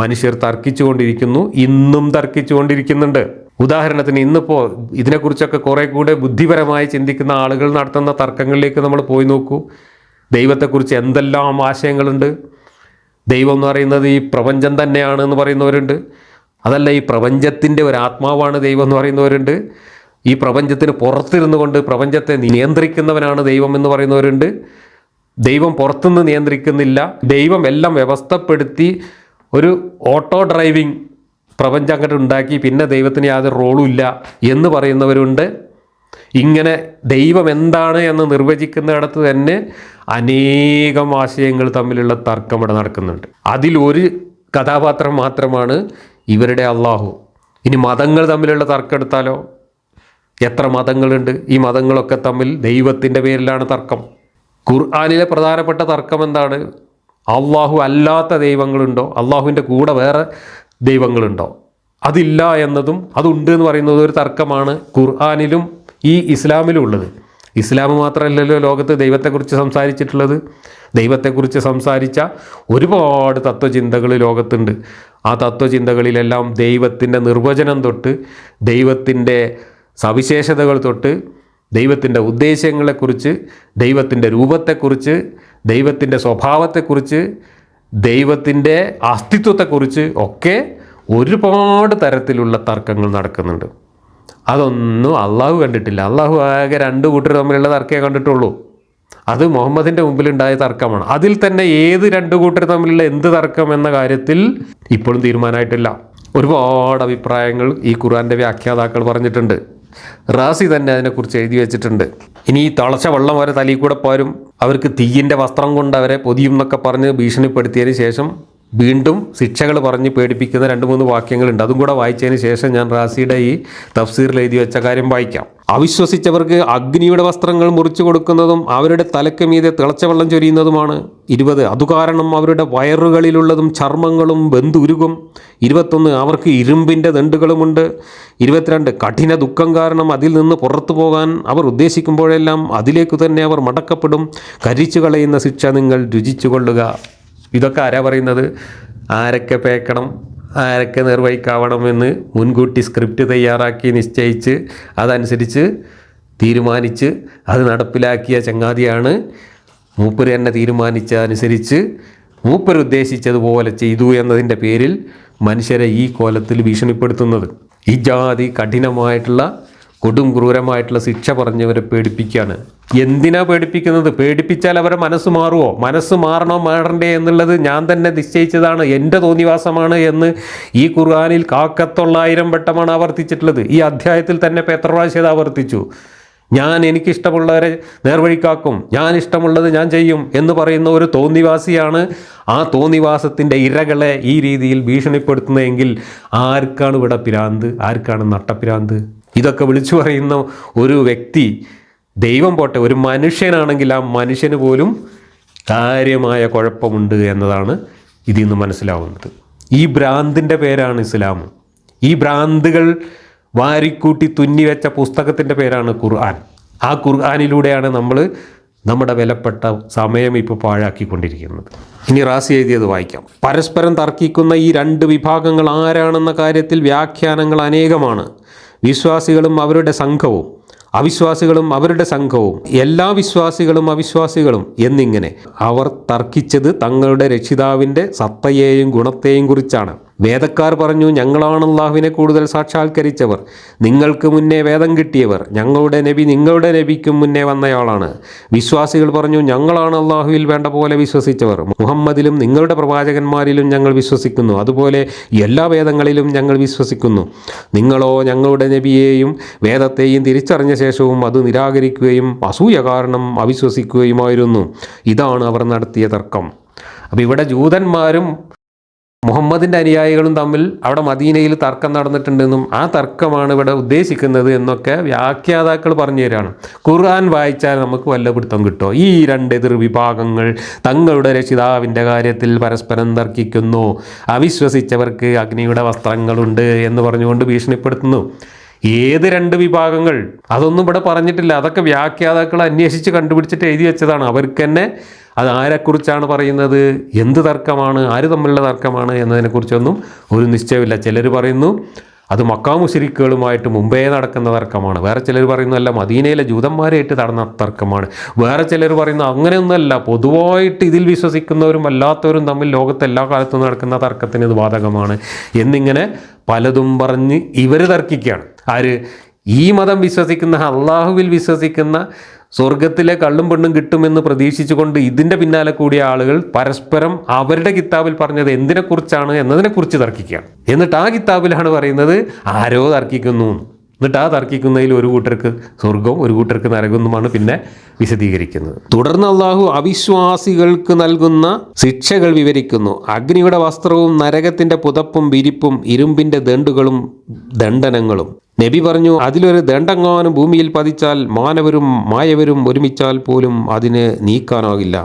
മനുഷ്യർ തർക്കിച്ചുകൊണ്ടിരിക്കുന്നു, ഇന്നും തർക്കിച്ചുകൊണ്ടിരിക്കുന്നുണ്ട്. ഉദാഹരണത്തിന് ഇന്നിപ്പോൾ ഇതിനെക്കുറിച്ചൊക്കെ കുറേ കൂടെ ബുദ്ധിപരമായി ചിന്തിക്കുന്ന ആളുകൾ നടത്തുന്ന തർക്കങ്ങളിലേക്ക് നമ്മൾ പോയി നോക്കൂ. ദൈവത്തെക്കുറിച്ച് എന്തെല്ലാം ആശയങ്ങളുണ്ട്. ദൈവം എന്ന് പറയുന്നത് ഈ പ്രപഞ്ചം തന്നെയാണ് എന്ന് പറയുന്നവരുണ്ട്. അതല്ല, ഈ പ്രപഞ്ചത്തിൻ്റെ ഒരു ആത്മാവാണ് ദൈവം എന്ന് പറയുന്നവരുണ്ട്. ഈ പ്രപഞ്ചത്തിന് പുറത്തിരുന്നു കൊണ്ട് പ്രപഞ്ചത്തെ നിയന്ത്രിക്കുന്നവനാണ് ദൈവം എന്ന് പറയുന്നവരുണ്ട്. ദൈവം പുറത്തുനിന്ന് നിയന്ത്രിക്കുന്നില്ല, ദൈവം എല്ലാം വ്യവസ്ഥപ്പെടുത്തി ഒരു ഓട്ടോ ഡ്രൈവിംഗ് പ്രപഞ്ചം അങ്ങോട്ട് ഉണ്ടാക്കി, പിന്നെ ദൈവത്തിന് യാതൊരു റോളും ഇല്ല എന്ന് പറയുന്നവരുണ്ട്. ഇങ്ങനെ ദൈവം എന്താണ് എന്ന് നിർവചിക്കുന്നിടത്ത് തന്നെ അനേകം ആശയങ്ങൾ തമ്മിലുള്ള തർക്കം ഇവിടെ നടക്കുന്നുണ്ട്. അതിലൊരു കഥാപാത്രം മാത്രമാണ് ഇവരുടെ അള്ളാഹു. ഇനി മതങ്ങൾ തമ്മിലുള്ള തർക്കം എടുത്താലോ, എത്ര മതങ്ങളുണ്ട്. ഈ മതങ്ങളൊക്കെ തമ്മിൽ ദൈവത്തിൻ്റെ പേരിലാണ് തർക്കം. ഖുർആനിലെ പ്രധാനപ്പെട്ട തർക്കം എന്താണ്? അള്ളാഹു അല്ലാത്ത ദൈവങ്ങളുണ്ടോ, അള്ളാഹുവിൻ്റെ കൂടെ വേറെ ദൈവങ്ങളുണ്ടോ? അതില്ല എന്നതും അതുണ്ട് എന്ന് പറയുന്നത് ഒരു തർക്കമാണ് ഖുർആനിലും ഈ ഇസ്ലാമിലും ഉള്ളത്. ഇസ്ലാം മാത്രമല്ലല്ലോ ലോകത്ത് ദൈവത്തെക്കുറിച്ച് സംസാരിച്ചിട്ടുള്ളത്. ദൈവത്തെക്കുറിച്ച് സംസാരിച്ച ഒരുപാട് തത്വചിന്തകൾ ലോകത്തുണ്ട്. ആ തത്വചിന്തകളിലെല്ലാം ദൈവത്തിൻ്റെ നിർവചനം തൊട്ട് ദൈവത്തിൻ്റെ സവിശേഷതകൾ തൊട്ട് ദൈവത്തിൻ്റെ ഉദ്ദേശ്യങ്ങളെക്കുറിച്ച്, ദൈവത്തിൻ്റെ രൂപത്തെക്കുറിച്ച്, ദൈവത്തിൻ്റെ സ്വഭാവത്തെക്കുറിച്ച്, ദൈവത്തിൻ്റെ അസ്തിത്വത്തെക്കുറിച്ച് ഒക്കെ ഒരുപാട് തരത്തിലുള്ള തർക്കങ്ങൾ നടക്കുന്നുണ്ട്. അതൊന്നും അള്ളാഹു കണ്ടിട്ടില്ല. അള്ളാഹു ആകെ രണ്ട് കൂട്ടർ തമ്മിലുള്ള തർക്കമേ കണ്ടിട്ടുള്ളൂ. അത് മുഹമ്മദിൻ്റെ മുമ്പിലുണ്ടായ തർക്കമാണ്. അതിൽ തന്നെ ഏത് രണ്ട് കൂട്ടർ തമ്മിലുള്ള എന്ത് തർക്കം എന്ന കാര്യത്തിൽ ഇപ്പോഴും തീരുമാനമായിട്ടില്ല. ഒരുപാട് അഭിപ്രായങ്ങൾ ഈ ഖുർആൻ്റെ വ്യാഖ്യാതാക്കൾ പറഞ്ഞിട്ടുണ്ട്. റാസി തന്നെ അതിനെക്കുറിച്ച് എഴുതി വെച്ചിട്ടുണ്ട്. ഇനി ഈ തിളച്ച വെള്ളം അവരെ തലയിൽ കൂടെ പോരും, അവർക്ക് തീയിൻ്റെ വസ്ത്രം കൊണ്ട് അവരെ പൊതിയും എന്നൊക്കെ പറഞ്ഞ് ഭീഷണിപ്പെടുത്തിയതിന് ശേഷം വീണ്ടും ശിക്ഷകൾ പറഞ്ഞ് പേടിപ്പിക്കുന്ന 2-3 വാക്യങ്ങളുണ്ട്. അതും കൂടെ വായിച്ചതിന് ശേഷം ഞാൻ റാസിയുടെ ഈ തഫ്സീറിൽ എഴുതി വെച്ച കാര്യം വായിക്കാം. അവിശ്വസിച്ചവർക്ക് അഗ്നിയുടെ വസ്ത്രങ്ങൾ മുറിച്ചു കൊടുക്കുന്നതും അവരുടെ തലയ്ക്ക് മീതെ തിളച്ച വെള്ളം ചൊരിയുന്നതുമാണ്. 20 അതുകാരണം അവരുടെ വയറുകളിലുള്ളതും ചർമ്മങ്ങളും വെന്തുരുകും. 21 അവർക്ക് ഇരുമ്പിൻ്റെ ദണ്ടുകളുമുണ്ട്. 22 കഠിന ദുഃഖം കാരണം അതിൽ നിന്ന് പുറത്തു പോകാൻ അവർ ഉദ്ദേശിക്കുമ്പോഴെല്ലാം അതിലേക്ക് തന്നെ അവർ മടക്കപ്പെടും. കരിച്ചു കളയുന്ന ശിക്ഷ നിങ്ങൾ രുചിച്ചു കൊള്ളുക. ഇതൊക്കെ ആരാ പറയുന്നത്? ആരൊക്കെ പേക്കണം, ആരൊക്കെ നിർവഹിക്കാവണമെന്ന് മുൻകൂട്ടി സ്ക്രിപ്റ്റ് തയ്യാറാക്കി നിശ്ചയിച്ച് അതനുസരിച്ച് തീരുമാനിച്ച് അത് നടപ്പിലാക്കിയ ചങ്ങാതിയാണ് മൂപ്പര് തന്നെ തീരുമാനിച്ച അനുസരിച്ച് മൂപ്പര് ഉദ്ദേശിച്ചതുപോലെ ചെയ്തു എന്നതിൻ്റെ പേരിൽ മനുഷ്യരെ ഈ കോലത്തിൽ ഭീഷണിപ്പെടുത്തുന്നത്. ഈ ജാതി കഠിനമായിട്ടുള്ള കൊടും ക്രൂരമായിട്ടുള്ള ശിക്ഷ പറഞ്ഞവരെ പേടിപ്പിക്കുകയാണ്. എന്തിനാ പേടിപ്പിക്കുന്നത്? പേടിപ്പിച്ചാൽ അവരെ മനസ്സ് മാറുമോ? മനസ്സ് മാറണോ മാറണ്ടേ എന്നുള്ളത് ഞാൻ തന്നെ നിശ്ചയിച്ചതാണ്, എൻ്റെ തോന്നിവാസമാണ് എന്ന് ഈ ഖുർആനിൽ 1,900 വട്ടമാണ് ആവർത്തിച്ചിട്ടുള്ളത്. ഈ അധ്യായത്തിൽ തന്നെ ഇപ്പോൾ എത്ര പ്രാവശ്യം ആവർത്തിച്ചു? ഞാൻ എനിക്കിഷ്ടമുള്ളവരെ നേർവഴിക്കാക്കും, ഞാൻ ഇഷ്ടമുള്ളത് ഞാൻ ചെയ്യും എന്ന് പറയുന്ന ഒരു തോന്നിവാസിയാണ് ആ തോന്നിവാസത്തിൻ്റെ ഇരകളെ ഈ രീതിയിൽ ഭീഷണിപ്പെടുത്തുന്നതെങ്കിൽ ആർക്കാണ് ഇവിടെ പിരാന്ത്? ആർക്കാണ് നട്ടപ്പിരാന്ത്? ഇതൊക്കെ വിളിച്ചു പറയുന്ന ഒരു വ്യക്തി, ദൈവം പോട്ടെ, ഒരു മനുഷ്യനാണെങ്കിൽ ആ മനുഷ്യന് പോലും കാര്യമായ കുഴപ്പമുണ്ട് എന്നതാണ് ഇതിൽ നിന്ന് മനസ്സിലാവുന്നത്. ഈ ഭ്രാന്തിൻ്റെ പേരാണ് ഇസ്ലാം. ഈ ഭ്രാന്തുകൾ വാരിക്കൂട്ടി തുന്നിവെച്ച പുസ്തകത്തിൻ്റെ പേരാണ് ഖുർആൻ. ആ ഖുർആനിലൂടെയാണ് നമ്മൾ നമ്മുടെ വിലപ്പെട്ട സമയം ഇപ്പോൾ പാഴാക്കിക്കൊണ്ടിരിക്കുന്നത്. ഇനി റാസി എഴുതിയത് വായിക്കാം. പരസ്പരം തർക്കിക്കുന്ന ഈ രണ്ട് വിഭാഗങ്ങൾ ആരാണെന്ന കാര്യത്തിൽ വ്യാഖ്യാനങ്ങൾ അനേകമാണ്. വിശ്വാസികളും അവരുടെ സംഘവും അവിശ്വാസികളും അവരുടെ സംഘവും, എല്ലാ വിശ്വാസികളും അവിശ്വാസികളും എന്നിങ്ങനെ അവർ തർക്കിച്ചത് തങ്ങളുടെ രക്ഷിതാവിൻ്റെ സത്തയെയും ഗുണത്തെയും കുറിച്ചാണ്. വേദക്കാർ പറഞ്ഞു, ഞങ്ങളാണ് അല്ലാഹുവിനെ കൂടുതൽ സാക്ഷാത്കരിച്ചവർ, നിങ്ങൾക്ക് മുന്നേ വേദം കിട്ടിയവർ, ഞങ്ങളുടെ നബി നിങ്ങളുടെ നബിക്കും മുന്നേ വന്നയാളാണ്. വിശ്വാസികൾ പറഞ്ഞു, ഞങ്ങളാണ് അല്ലാഹുവിൽ വേണ്ട പോലെ വിശ്വസിച്ചവർ, മുഹമ്മദിലും നിങ്ങളുടെ പ്രവാചകന്മാരിലും ഞങ്ങൾ വിശ്വസിക്കുന്നു, അതുപോലെ എല്ലാ വേദങ്ങളിലും ഞങ്ങൾ വിശ്വസിക്കുന്നു. നിങ്ങളോ ഞങ്ങളുടെ നബിയെയും വേദത്തെയും തിരിച്ചറിഞ്ഞ ശേഷവും അത് നിരാകരിക്കുകയും അസൂയ കാരണം അവിശ്വസിക്കുകയുമായിരുന്നു. ഇതാണ് അവർ നടത്തിയ തർക്കം. അപ്പോൾ ഇവിടെ ജൂതന്മാരും മുഹമ്മദിൻ്റെ അനുയായികളും തമ്മിൽ അവിടെ മദീനയിൽ തർക്കം നടന്നിട്ടുണ്ടെന്നും ആ തർക്കമാണ് ഇവിടെ ഉദ്ദേശിക്കുന്നത് എന്നൊക്കെ വ്യാഖ്യാതാക്കൾ പറഞ്ഞു തരാണ്. ഖുർആൻ വായിച്ചാൽ നമുക്ക് വല്ല പിടുത്തം കിട്ടുമോ? ഈ രണ്ട് എതിർ വിഭാഗങ്ങൾ തങ്ങളുടെ രക്ഷിതാവിൻ്റെ കാര്യത്തിൽ പരസ്പരം തർക്കിക്കുന്നു, അവിശ്വസിച്ചവർക്ക് അഗ്നിയുടെ വസ്ത്രങ്ങളുണ്ട് എന്ന് പറഞ്ഞുകൊണ്ട് ഭീഷണിപ്പെടുത്തുന്നു. ഏത് രണ്ട് വിഭാഗങ്ങൾ? അതൊന്നും ഇവിടെ പറഞ്ഞിട്ടില്ല. അതൊക്കെ വ്യാഖ്യാതാക്കൾ അന്വേഷിച്ച് കണ്ടുപിടിച്ചിട്ട് എഴുതി വെച്ചതാണ്. അവർക്ക് തന്നെ അത് ആരെക്കുറിച്ചാണ് പറയുന്നത്, എന്ത് തർക്കമാണ്, ആര് തമ്മിലുള്ള തർക്കമാണ് എന്നതിനെക്കുറിച്ചൊന്നും ഒരു നിശ്ചയമില്ല. ചിലർ പറയുന്നു അത് മക്കാ മുശ്രിക്കുകളുമായിട്ട് മുമ്പേ നടക്കുന്ന തർക്കമാണ്. വേറെ ചിലർ പറയുന്നു അല്ല, മദീനയിലെ ജൂതന്മാരായിട്ട് നടന്ന തർക്കമാണ്. വേറെ ചിലർ പറയുന്നു അങ്ങനെയൊന്നുമല്ല, പൊതുവായിട്ട് ഇതിൽ വിശ്വസിക്കുന്നവരും അല്ലാത്തവരും തമ്മിൽ ലോകത്ത് എല്ലാ കാലത്തും നടക്കുന്ന തർക്കത്തിന് ഇത് ബാധകമാണ് എന്നിങ്ങനെ പലതും പറഞ്ഞ് ഇവർ തർക്കിക്കുകയാണ്. ആര്? ഈ മതം വിശ്വസിക്കുന്ന, അള്ളാഹുവിൽ വിശ്വസിക്കുന്ന, സ്വർഗത്തിലെ കള്ളും പെണ്ണും കിട്ടുമെന്ന് പ്രതീക്ഷിച്ചുകൊണ്ട് ഇതിൻ്റെ പിന്നാലെ കൂടിയ ആളുകൾ പരസ്പരം അവരുടെ കിതാബിൽ പറഞ്ഞത് എന്തിനെക്കുറിച്ചാണ് എന്നതിനെക്കുറിച്ച് തർക്കിക്കുകയാണ്. എന്നിട്ട് ആ കിതാബിലാണ് പറയുന്നത് ആരോ തർക്കിക്കുന്നു. എന്നിട്ട് ആ തർക്കിക്കുന്നതിൽ ഒരു കൂട്ടർക്ക് സ്വർഗവും ഒരു കൂട്ടർക്ക് നരകവുമാണ് പിന്നെ വിശദീകരിക്കുന്നത്. തുടർന്ന് അള്ളാഹു അവിശ്വാസികൾക്ക് നൽകുന്ന ശിക്ഷകൾ വിവരിക്കുന്നു. അഗ്നിയുടെ വസ്ത്രവും നരകത്തിൻ്റെ പുതപ്പും വിരിപ്പും ഇരുമ്പിൻ്റെ ദണ്ഡുകളും ദണ്ഡനങ്ങളും. നബി പറഞ്ഞു, അതിലൊരു ദണ്ഡങ്ങാനും ഭൂമിയിൽ പതിച്ചാൽ മാനവരും മായവരും ഒരുമിച്ചാൽ പോലും അതിനെ നീക്കാനാകില്ല.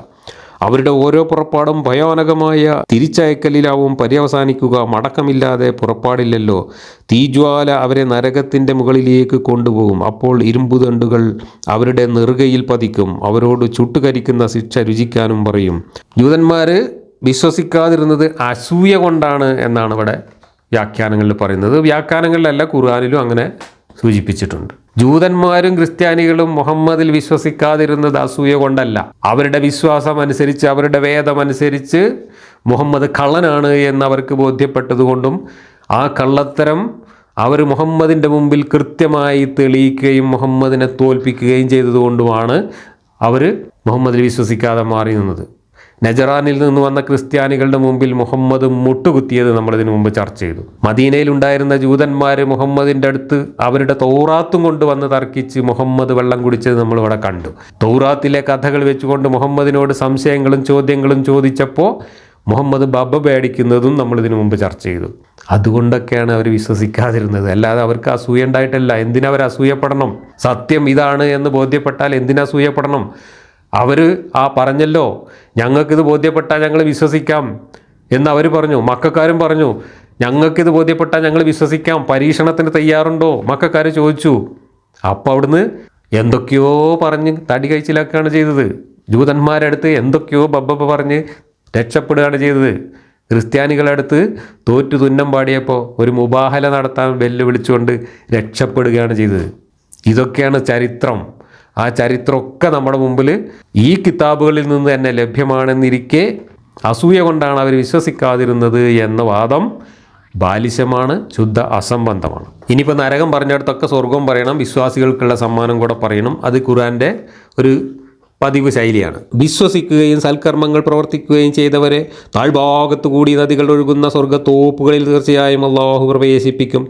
അവരുടെ ഓരോ പുറപ്പാടും ഭയാനകമായ തിരിച്ചയക്കലിലാവും പര്യവസാനിക്കുക. മടക്കമില്ലാതെ പുറപ്പാടില്ലല്ലോ. തീജ്വാല അവരെ നരകത്തിൻ്റെ മുകളിലേക്ക് കൊണ്ടുപോകും. അപ്പോൾ ഇരുമ്പുദണ്ടുകൾ അവരുടെ നെറുകയിൽ പതിക്കും. അവരോട് ചുട്ടുകരിക്കുന്ന ശിക്ഷ രുചിക്കാനും പറയും. ജൂതന്മാർ വിശ്വസിക്കാതിരുന്നത് അസൂയ കൊണ്ടാണ് എന്നാണ് ഇവിടെ വ്യാഖ്യാനങ്ങളിൽ പറയുന്നത്. വ്യാഖ്യാനങ്ങളിലല്ല, ഖുർആനിലും അങ്ങനെ സൂചിപ്പിച്ചിട്ടുണ്ട്. ജൂതന്മാരും ക്രിസ്ത്യാനികളും മുഹമ്മദിൽ വിശ്വസിക്കാതിരുന്നത് അസൂയ കൊണ്ടല്ല. അവരുടെ വിശ്വാസം അനുസരിച്ച്, അവരുടെ വേദമനുസരിച്ച് മുഹമ്മദ് കള്ളനാണ് എന്ന് അവർക്ക് ബോധ്യപ്പെട്ടതുകൊണ്ടും ആ കള്ളത്തരം അവർ മുഹമ്മദിൻ്റെ മുമ്പിൽ കൃത്യമായി തെളിയിക്കുകയും മുഹമ്മദിനെ തോൽപ്പിക്കുകയും ചെയ്തതുകൊണ്ടുമാണ് അവർ മുഹമ്മദിൽ വിശ്വസിക്കാതെ മാറി നിന്നത്. നജറാനിൽ നിന്ന് വന്ന ക്രിസ്ത്യാനികളുടെ മുമ്പിൽ മുഹമ്മദ് മുട്ടുകുത്തിയത് നമ്മളിതിനു മുമ്പ് ചർച്ച ചെയ്തു. മദീനയിലുണ്ടായിരുന്ന ജൂതന്മാർ മുഹമ്മദിൻ്റെ അടുത്ത് അവരുടെ തൗറാത്തും കൊണ്ട് വന്ന് തർക്കിച്ച് മുഹമ്മദ് വെള്ളം കുടിച്ചത് നമ്മളിവിടെ കണ്ടു. തൗറാത്തിലെ കഥകൾ വെച്ചുകൊണ്ട് മുഹമ്മദിനോട് സംശയങ്ങളും ചോദ്യങ്ങളും ചോദിച്ചപ്പോൾ മുഹമ്മദ് ബബ്ബ പേടിക്കുന്നതും നമ്മളിതിനു മുമ്പ് ചർച്ച ചെയ്തു. അതുകൊണ്ടൊക്കെയാണ് അവർ വിശ്വസിക്കാതിരുന്നത്. അല്ലാതെ അവർക്ക് അസൂയ ഉണ്ടായിട്ടല്ല. എന്തിനവർ അസൂയപ്പെടണം? സത്യം ഇതാണ് എന്ന് ബോധ്യപ്പെട്ടാൽ എന്തിനസൂയപ്പെടണം? അവർ പറഞ്ഞല്ലോ, ഞങ്ങൾക്കിത് ബോധ്യപ്പെട്ടാൽ ഞങ്ങൾ വിശ്വസിക്കാം എന്ന് അവർ പറഞ്ഞു. മക്കക്കാരും പറഞ്ഞു, ഞങ്ങൾക്കിത് ബോധ്യപ്പെട്ടാൽ ഞങ്ങൾ വിശ്വസിക്കാം, പരീക്ഷണത്തിന് തയ്യാറുണ്ടോ? മക്കക്കാർ ചോദിച്ചു. അപ്പോൾ അവിടുന്ന് എന്തൊക്കെയോ പറഞ്ഞ് തടി കഴിച്ചിലാക്കുകയാണ് ചെയ്തത്. ജൂതന്മാരടുത്ത് എന്തൊക്കെയോ ബബ്ബ പറഞ്ഞ് രക്ഷപ്പെടുകയാണ് ചെയ്തത്. ക്രിസ്ത്യാനികളടുത്ത് തോറ്റു തുന്നം പാടിയപ്പോൾ ഒരു മുബാഹല നടത്താൻ വെല്ലുവിളിച്ചുകൊണ്ട് രക്ഷപ്പെടുകയാണ് ചെയ്തത്. ഇതൊക്കെയാണ് ചരിത്രം. ആ ചരിത്രമൊക്കെ നമ്മുടെ മുമ്പിൽ ഈ കിതാബുകളിൽ നിന്ന് തന്നെ ലഭ്യമാണെന്നിരിക്കെ അസൂയ കൊണ്ടാണ് അവർ വിശ്വസിക്കാതിരുന്നത് എന്ന വാദം ബാലിശമാണ്, ശുദ്ധ അസംബന്ധമാണ്. ഇനിയിപ്പോൾ നരകം പറഞ്ഞിടത്തൊക്കെ സ്വർഗം പറയണം, വിശ്വാസികൾക്കുള്ള സമ്മാനം കൂടെ പറയണം. അത് ഖുർആൻ്റെ ഒരു പതിവ് ശൈലിയാണ്. വിശ്വസിക്കുകയും സൽക്കർമ്മങ്ങൾ പ്രവർത്തിക്കുകയും ചെയ്തവരെ താഴ്ഭാഗത്തു കൂടി നദികൾ ഒഴുകുന്ന സ്വർഗത്തോപ്പുകളിൽ തീർച്ചയായും അല്ലാഹു പ്രവേശിപ്പിക്കും.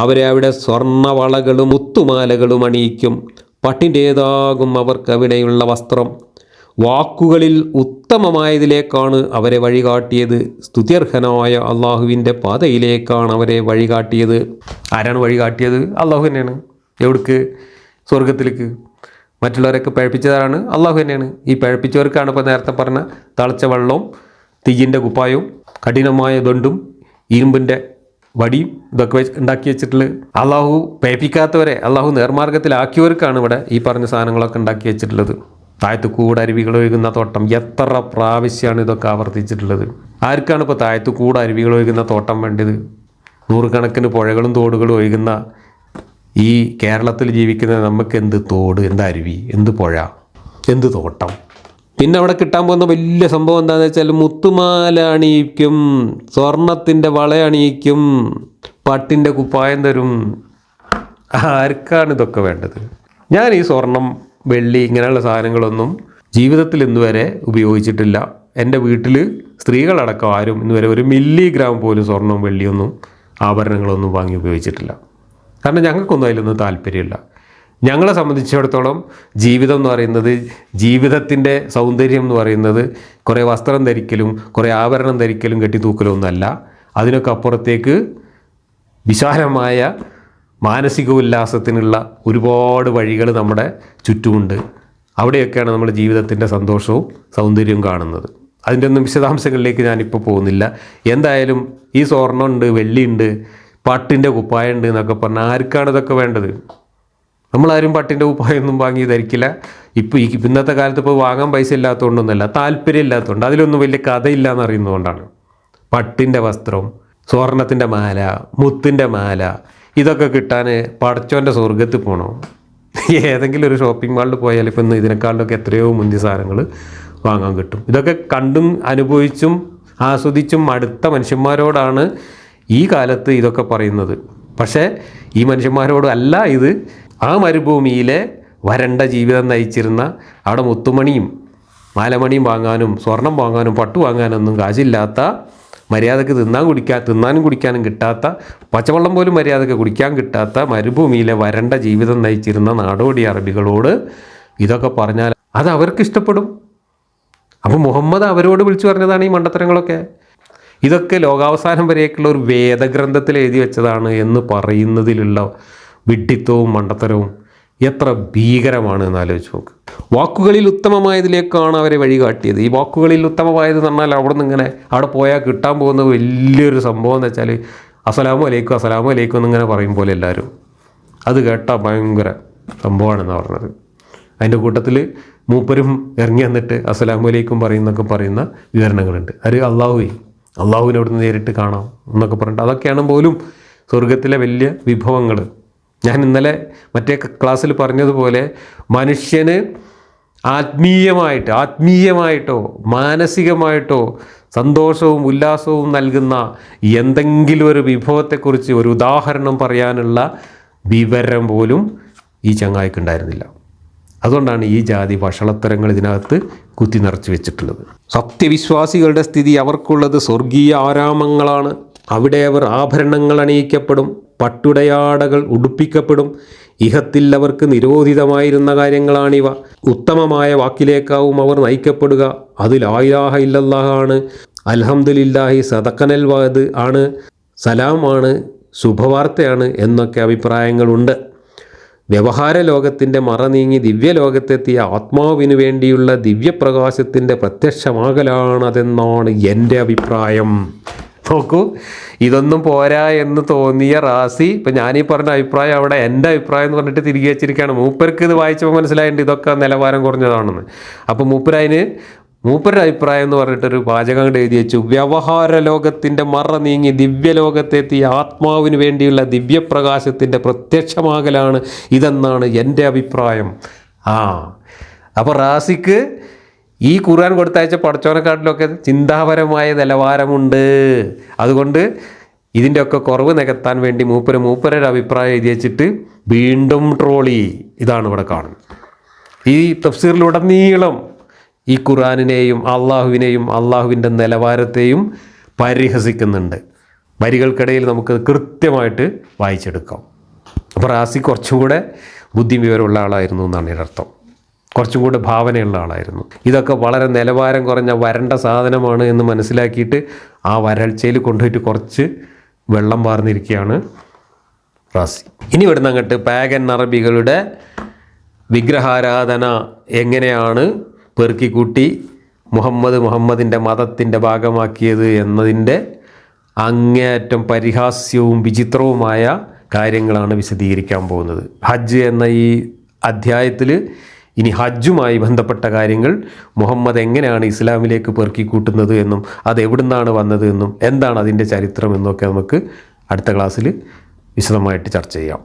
അവരെ അവിടെ സ്വർണ്ണവളകളും മുത്തുമാലകളും അണിയിക്കും. പട്ടിൻ്റേതാകും അവർക്കവിടെയുള്ള വസ്ത്രം. വാക്കുകളിൽ ഉത്തമമായതിലേക്കാണ് അവരെ വഴികാട്ടിയത്. സ്തുത്യർഹനായ അള്ളാഹുവിൻ്റെ പാതയിലേക്കാണ് അവരെ വഴികാട്ടിയത്. ആരാണ് വഴികാട്ടിയത്? അള്ളാഹു തന്നെയാണ്. എവിടേക്ക്? സ്വർഗത്തിലേക്ക്. മറ്റുള്ളവരൊക്കെ പഴപ്പിച്ചതാണ് അള്ളാഹു തന്നെയാണ്. ഈ പഴപ്പിച്ചവർക്കാണ് ഇപ്പോൾ നേരത്തെ പറഞ്ഞ തളച്ച വെള്ളവും തീയിൻ്റെ കുപ്പായവും കഠിനമായ ദണ്ടും ഇരുമ്പിൻ്റെ വടിയും ഇതൊക്കെ ഉണ്ടാക്കി വെച്ചിട്ടുള്ളത്. അള്ളാഹു പേപ്പിക്കാത്തവരെ അള്ളാഹു നേർമാർഗത്തിലാക്കിയവർക്കാണ് ഇവിടെ ഈ പറഞ്ഞ സാധനങ്ങളൊക്കെ ഉണ്ടാക്കി വെച്ചിട്ടുള്ളത്. താഴത്തു കൂടെ അരുവികൾ ഒഴുകുന്ന തോട്ടം. എത്ര പ്രാവശ്യമാണ് ഇതൊക്കെ ആവർത്തിച്ചിട്ടുള്ളത്? ആർക്കാണ് ഇപ്പോൾ താഴത്തു കൂടെ അരുവികൾ ഒഴുകുന്ന തോട്ടം വേണ്ടത്? നൂറുകണക്കിന് പുഴകളും തോടുകളും ഒഴുകുന്ന ഈ കേരളത്തിൽ ജീവിക്കുന്ന നമുക്ക് എന്ത് തോട്, എന്ത് അരുവി, എന്ത് പുഴ, എന്ത് തോട്ടം. പിന്നെ അവിടെ കിട്ടാൻ പോകുന്ന വലിയ സംഭവം എന്താണെന്ന് വെച്ചാൽ മുത്തുമാല അണിയിക്കും, സ്വർണത്തിൻ്റെ വള അണിയിക്കും, പട്ടിൻ്റെ കുപ്പായം തരും. ആർക്കാണ് ഇതൊക്കെ വേണ്ടത്? ഞാൻ ഈ സ്വർണം, വെള്ളി ഇങ്ങനെയുള്ള സാധനങ്ങളൊന്നും ജീവിതത്തിൽ ഇന്നുവരെ ഉപയോഗിച്ചിട്ടില്ല. എൻ്റെ വീട്ടിൽ സ്ത്രീകളടക്കം ആരും ഇന്നുവരെ 1 മില്ലിഗ്രാം പോലും സ്വർണവും വെള്ളിയൊന്നും ആഭരണങ്ങളൊന്നും വാങ്ങി ഉപയോഗിച്ചിട്ടില്ല. കാരണം ഞങ്ങൾക്കൊന്നും അതിലൊന്നും താല്പര്യമില്ല. ഞങ്ങളെ സംബന്ധിച്ചിടത്തോളം ജീവിതം എന്ന് പറയുന്നത്, ജീവിതത്തിൻ്റെ സൗന്ദര്യം എന്ന് പറയുന്നത് കുറേ വസ്ത്രം ധരിക്കലും കുറേ ആഭരണം ധരിക്കലും കെട്ടിത്തൂക്കലും ഒന്നുമല്ല. അതിനൊക്കെ അപ്പുറത്തേക്ക് വിശാലമായ മാനസിക ഉല്ലാസത്തിനുള്ള ഒരുപാട് വഴികൾ നമ്മുടെ ചുറ്റുമുണ്ട്. അവിടെയൊക്കെയാണ് നമ്മുടെ ജീവിതത്തിൻ്റെ സന്തോഷവും സൗന്ദര്യവും കാണുന്നത്. അതിൻ്റെ ഒന്നും വിശദാംശങ്ങളിലേക്ക് ഞാനിപ്പോൾ പോകുന്നില്ല. എന്തായാലും ഈ സ്വർണ്ണമുണ്ട്, വെള്ളിയുണ്ട്, പട്ടിൻ്റെ കുപ്പായുണ്ട് എന്നൊക്കെ പറഞ്ഞാൽ ആർക്കാണ് ഇതൊക്കെ വേണ്ടത്? നമ്മളാരും പട്ടിൻ്റെ കുപ്പായൊന്നും വാങ്ങി ധരിക്കില്ല. ഇപ്പോൾ ഇന്നത്തെ കാലത്ത് ഇപ്പോൾ വാങ്ങാൻ പൈസ ഇല്ലാത്തതുകൊണ്ടൊന്നുമല്ല, താല്പര്യം ഇല്ലാത്തതുകൊണ്ട്, അതിലൊന്നും വലിയ കഥയില്ല എന്നറിയുന്നതുകൊണ്ടാണ്. പട്ടിൻ്റെ വസ്ത്രം, സ്വർണത്തിൻ്റെ മാല, മുത്തിൻ്റെ മാല, ഇതൊക്കെ കിട്ടാൻ പടച്ചോൻ്റെ സ്വർഗത്തിൽ പോകണം. ഏതെങ്കിലും ഒരു ഷോപ്പിംഗ് മാളിൽ പോയാൽ ഇപ്പം ഇന്ന് ഇതിനേക്കാളിലൊക്കെ എത്രയോ മുന്തിയ സാധനങ്ങൾ വാങ്ങാൻ കിട്ടും. ഇതൊക്കെ കണ്ടും അനുഭവിച്ചും ആസ്വദിച്ചും അടുത്ത മനുഷ്യന്മാരോടാണ് ഈ കാലത്ത് ഇതൊക്കെ പറയുന്നത്. പക്ഷേ ഈ മനുഷ്യന്മാരോട് അല്ല ഇത്. ആ മരുഭൂമിയിലെ വരണ്ട ജീവിതം നയിച്ചിരുന്ന, അവിടെ മുത്തുമണിയും മാലമണിയും വാങ്ങാനും സ്വർണം വാങ്ങാനും പട്ടു വാങ്ങാനൊന്നും കാശില്ലാത്ത, മര്യാദക്ക് തിന്നാനും കുടിക്കാനും കിട്ടാത്ത, പച്ചവെള്ളം പോലും മര്യാദക്ക് കുടിക്കാൻ കിട്ടാത്ത മരുഭൂമിയിലെ വരണ്ട ജീവിതം നയിച്ചിരുന്ന നാടോടി അറബികളോട് ഇതൊക്കെ പറഞ്ഞാൽ അത് അവർക്ക് ഇഷ്ടപ്പെടും. അപ്പോൾ മുഹമ്മദ് അവരോട് വിളിച്ചു പറഞ്ഞതാണ് ഈ മണ്ടത്തരങ്ങളൊക്കെ. ഇതൊക്കെ ലോകാവസാനം വരെയൊക്കെയുള്ള ഒരു വേദഗ്രന്ഥത്തിൽ എഴുതി വെച്ചതാണ് എന്ന് പറയുന്നതിലുള്ള വിഡ്ഢിത്തവും മണ്ടത്തരവും എത്ര ഭീകരമാണ് എന്ന് ആലോചിച്ച് നോക്ക്. വാക്കുകളിൽ ഉത്തമമായതിലേക്കാണ് അവരെ വഴി കാട്ടിയത്. ഈ വാക്കുകളിൽ ഉത്തമമായത് എന്ന് പറഞ്ഞാൽ അവിടെ നിന്ന് ഇങ്ങനെ അവിടെ പോയാൽ കിട്ടാൻ പോകുന്ന വലിയൊരു സംഭവം എന്ന് വെച്ചാൽ അസ്സലാമു അലൈക്കും എന്നിങ്ങനെ പറയും പോലെ എല്ലാവരും. അത് കേട്ടാൽ ഭയങ്കര സംഭവമാണെന്ന് പറഞ്ഞത്. അതിൻ്റെ കൂട്ടത്തിൽ മൂപ്പരും ഇറങ്ങി വന്നിട്ട് അസ്സലാമു അലൈക്കും പറയുന്ന വിവരണങ്ങളുണ്ട്. അത് അള്ളാഹുവിനെ അവിടുന്ന് നേരിട്ട് കാണാം എന്നൊക്കെ പറഞ്ഞിട്ട് അതൊക്കെയാണ് പോലും സ്വർഗത്തിലെ വലിയ വിഭവങ്ങൾ. ഞാൻ ഇന്നലെ മറ്റേ ക്ലാസ്സിൽ പറഞ്ഞതുപോലെ മനുഷ്യന് ആത്മീയമായിട്ടോ മാനസികമായിട്ടോ സന്തോഷവും ഉല്ലാസവും നൽകുന്ന എന്തെങ്കിലും ഒരു വിഭവത്തെക്കുറിച്ച് ഒരു ഉദാഹരണം പറയാനുള്ള വിവരം പോലും ഈ ചങ്ങായിക്കുണ്ടായിരുന്നില്ല. അതുകൊണ്ടാണ് ഈ ജാതി വഷളത്തരങ്ങൾ ഇതിനകത്ത് കുത്തി നിറച്ച് വെച്ചിട്ടുള്ളത്. സത്യവിശ്വാസികളുടെ സ്ഥിതി അവർക്കുള്ളത് സ്വർഗീയ ആരാമങ്ങളാണ്. അവിടെ അവർ ആഭരണങ്ങൾ അണിയിക്കപ്പെടും, പട്ടുടയാടകൾ ഉടുപ്പിക്കപ്പെടും. ഇഹത്തിൽ അവർക്ക് നിരോധിതമായിരുന്ന കാര്യങ്ങളാണിവ. ഉത്തമമായ വാക്കിലേക്കാവും അവർ നയിക്കപ്പെടുക. അത് ലാ ഇലാഹ ഇല്ലല്ലാഹ് ആണ്, അൽഹംദുലില്ലാഹി സദഖനൽ വഅദ് ആണ്, സലാമാണ്, ശുഭവാർത്തയാണ് എന്നൊക്കെ അഭിപ്രായങ്ങളുണ്ട്. വ്യവഹാര ലോകത്തിൻ്റെ മറ നീങ്ങി ദിവ്യലോകത്തെത്തിയ ആത്മാവിനു വേണ്ടിയുള്ള ദിവ്യപ്രകാശത്തിൻ്റെ പ്രത്യക്ഷമാകലാണതെന്നാണ് എൻ്റെ അഭിപ്രായം. നോക്കൂ, ഇതൊന്നും പോരാ എന്ന് തോന്നിയ റാസി ഇപ്പം ഞാനീ പറഞ്ഞ അഭിപ്രായം അവിടെ എൻ്റെ അഭിപ്രായം എന്ന് പറഞ്ഞിട്ട് തിരികെ വെച്ചിരിക്കുകയാണ്. മൂപ്പർക്ക് ഇത് വായിച്ചപ്പോൾ മനസ്സിലായിട്ടുണ്ട് ഇതൊക്കെ നിലവാരം കുറഞ്ഞതാണെന്ന്. അപ്പോൾ മൂപ്പരുടെ അഭിപ്രായം എന്ന് പറഞ്ഞിട്ടൊരു വാചകം കൊണ്ട് എഴുതി വെച്ചു: വ്യവഹാര ലോകത്തിൻ്റെ മറ നീങ്ങി ദിവ്യലോകത്തെത്തിയ ആത്മാവിന് വേണ്ടിയുള്ള ദിവ്യപ്രകാശത്തിൻ്റെ പ്രത്യക്ഷമാകലാണ് ഇതെന്നാണ് എൻ്റെ അഭിപ്രായം. അപ്പോൾ റാസിക്ക് ഈ ഖുർആൻ കൊടുത്തയച്ച പടച്ചോനെക്കാട്ടിലൊക്കെ ചിന്താപരമായ നിലവാരമുണ്ട്. അതുകൊണ്ട് ഇതിൻ്റെയൊക്കെ കുറവ് നികത്താൻ വേണ്ടി മൂപ്പരുടെ അഭിപ്രായം എഴുതി വെച്ചിട്ട് വീണ്ടും ട്രോളി. ഇതാണ് ഇവിടെ കാണുന്നത്. ഈ തഫ്സീറിലുടനീളം ഈ ഖുർആനിനെയും അള്ളാഹുവിൻ്റെ നിലവാരത്തെയും പരിഹസിക്കുന്നുണ്ട്. വരികൾക്കിടയിൽ നമുക്ക് കൃത്യമായിട്ട് വായിച്ചെടുക്കാം. അപ്പോൾ റാസി കുറച്ചും കൂടെ ബുദ്ധി വിവരമുള്ള ആളായിരുന്നു എന്നാണ് ഇതിനർത്ഥം. കുറച്ചും കൂടെ ഭാവനയുള്ള ആളായിരുന്നു. ഇതൊക്കെ വളരെ നിലവാരം കുറഞ്ഞ വരണ്ട സാധനമാണ് എന്ന് മനസ്സിലാക്കിയിട്ട് ആ വരൾച്ചയിൽ കൊണ്ടുപോയിട്ട് കുറച്ച് വെള്ളം വാർന്നിരിക്കുകയാണ് റാസി. ഇനി ഇവിടുന്ന് അങ്ങോട്ട് പാഗൻ അറബികളുടെ വിഗ്രഹാരാധന എങ്ങനെയാണ് പെറുക്കിക്കൂട്ടി മുഹമ്മദിൻ്റെ മതത്തിൻ്റെ ഭാഗമാക്കിയത് എന്നതിൻ്റെ അങ്ങേയറ്റം പരിഹാസ്യവും വിചിത്രവുമായ കാര്യങ്ങളാണ് വിശദീകരിക്കാൻ പോകുന്നത്. ഹജ്ജ് എന്ന ഈ അധ്യായത്തിൽ ഇനി ഹജ്ജുമായി ബന്ധപ്പെട്ട കാര്യങ്ങൾ, മുഹമ്മദ് എങ്ങനെയാണ് ഇസ്ലാമിലേക്ക് പെറുക്കിക്കൂട്ടുന്നത് എന്നും അത് എവിടുന്നാണ് വന്നത് എന്നും എന്താണ് അതിൻ്റെ ചരിത്രം എന്നൊക്കെ നമുക്ക് അടുത്ത ക്ലാസ്സിൽ വിശദമായിട്ട് ചർച്ച ചെയ്യാം.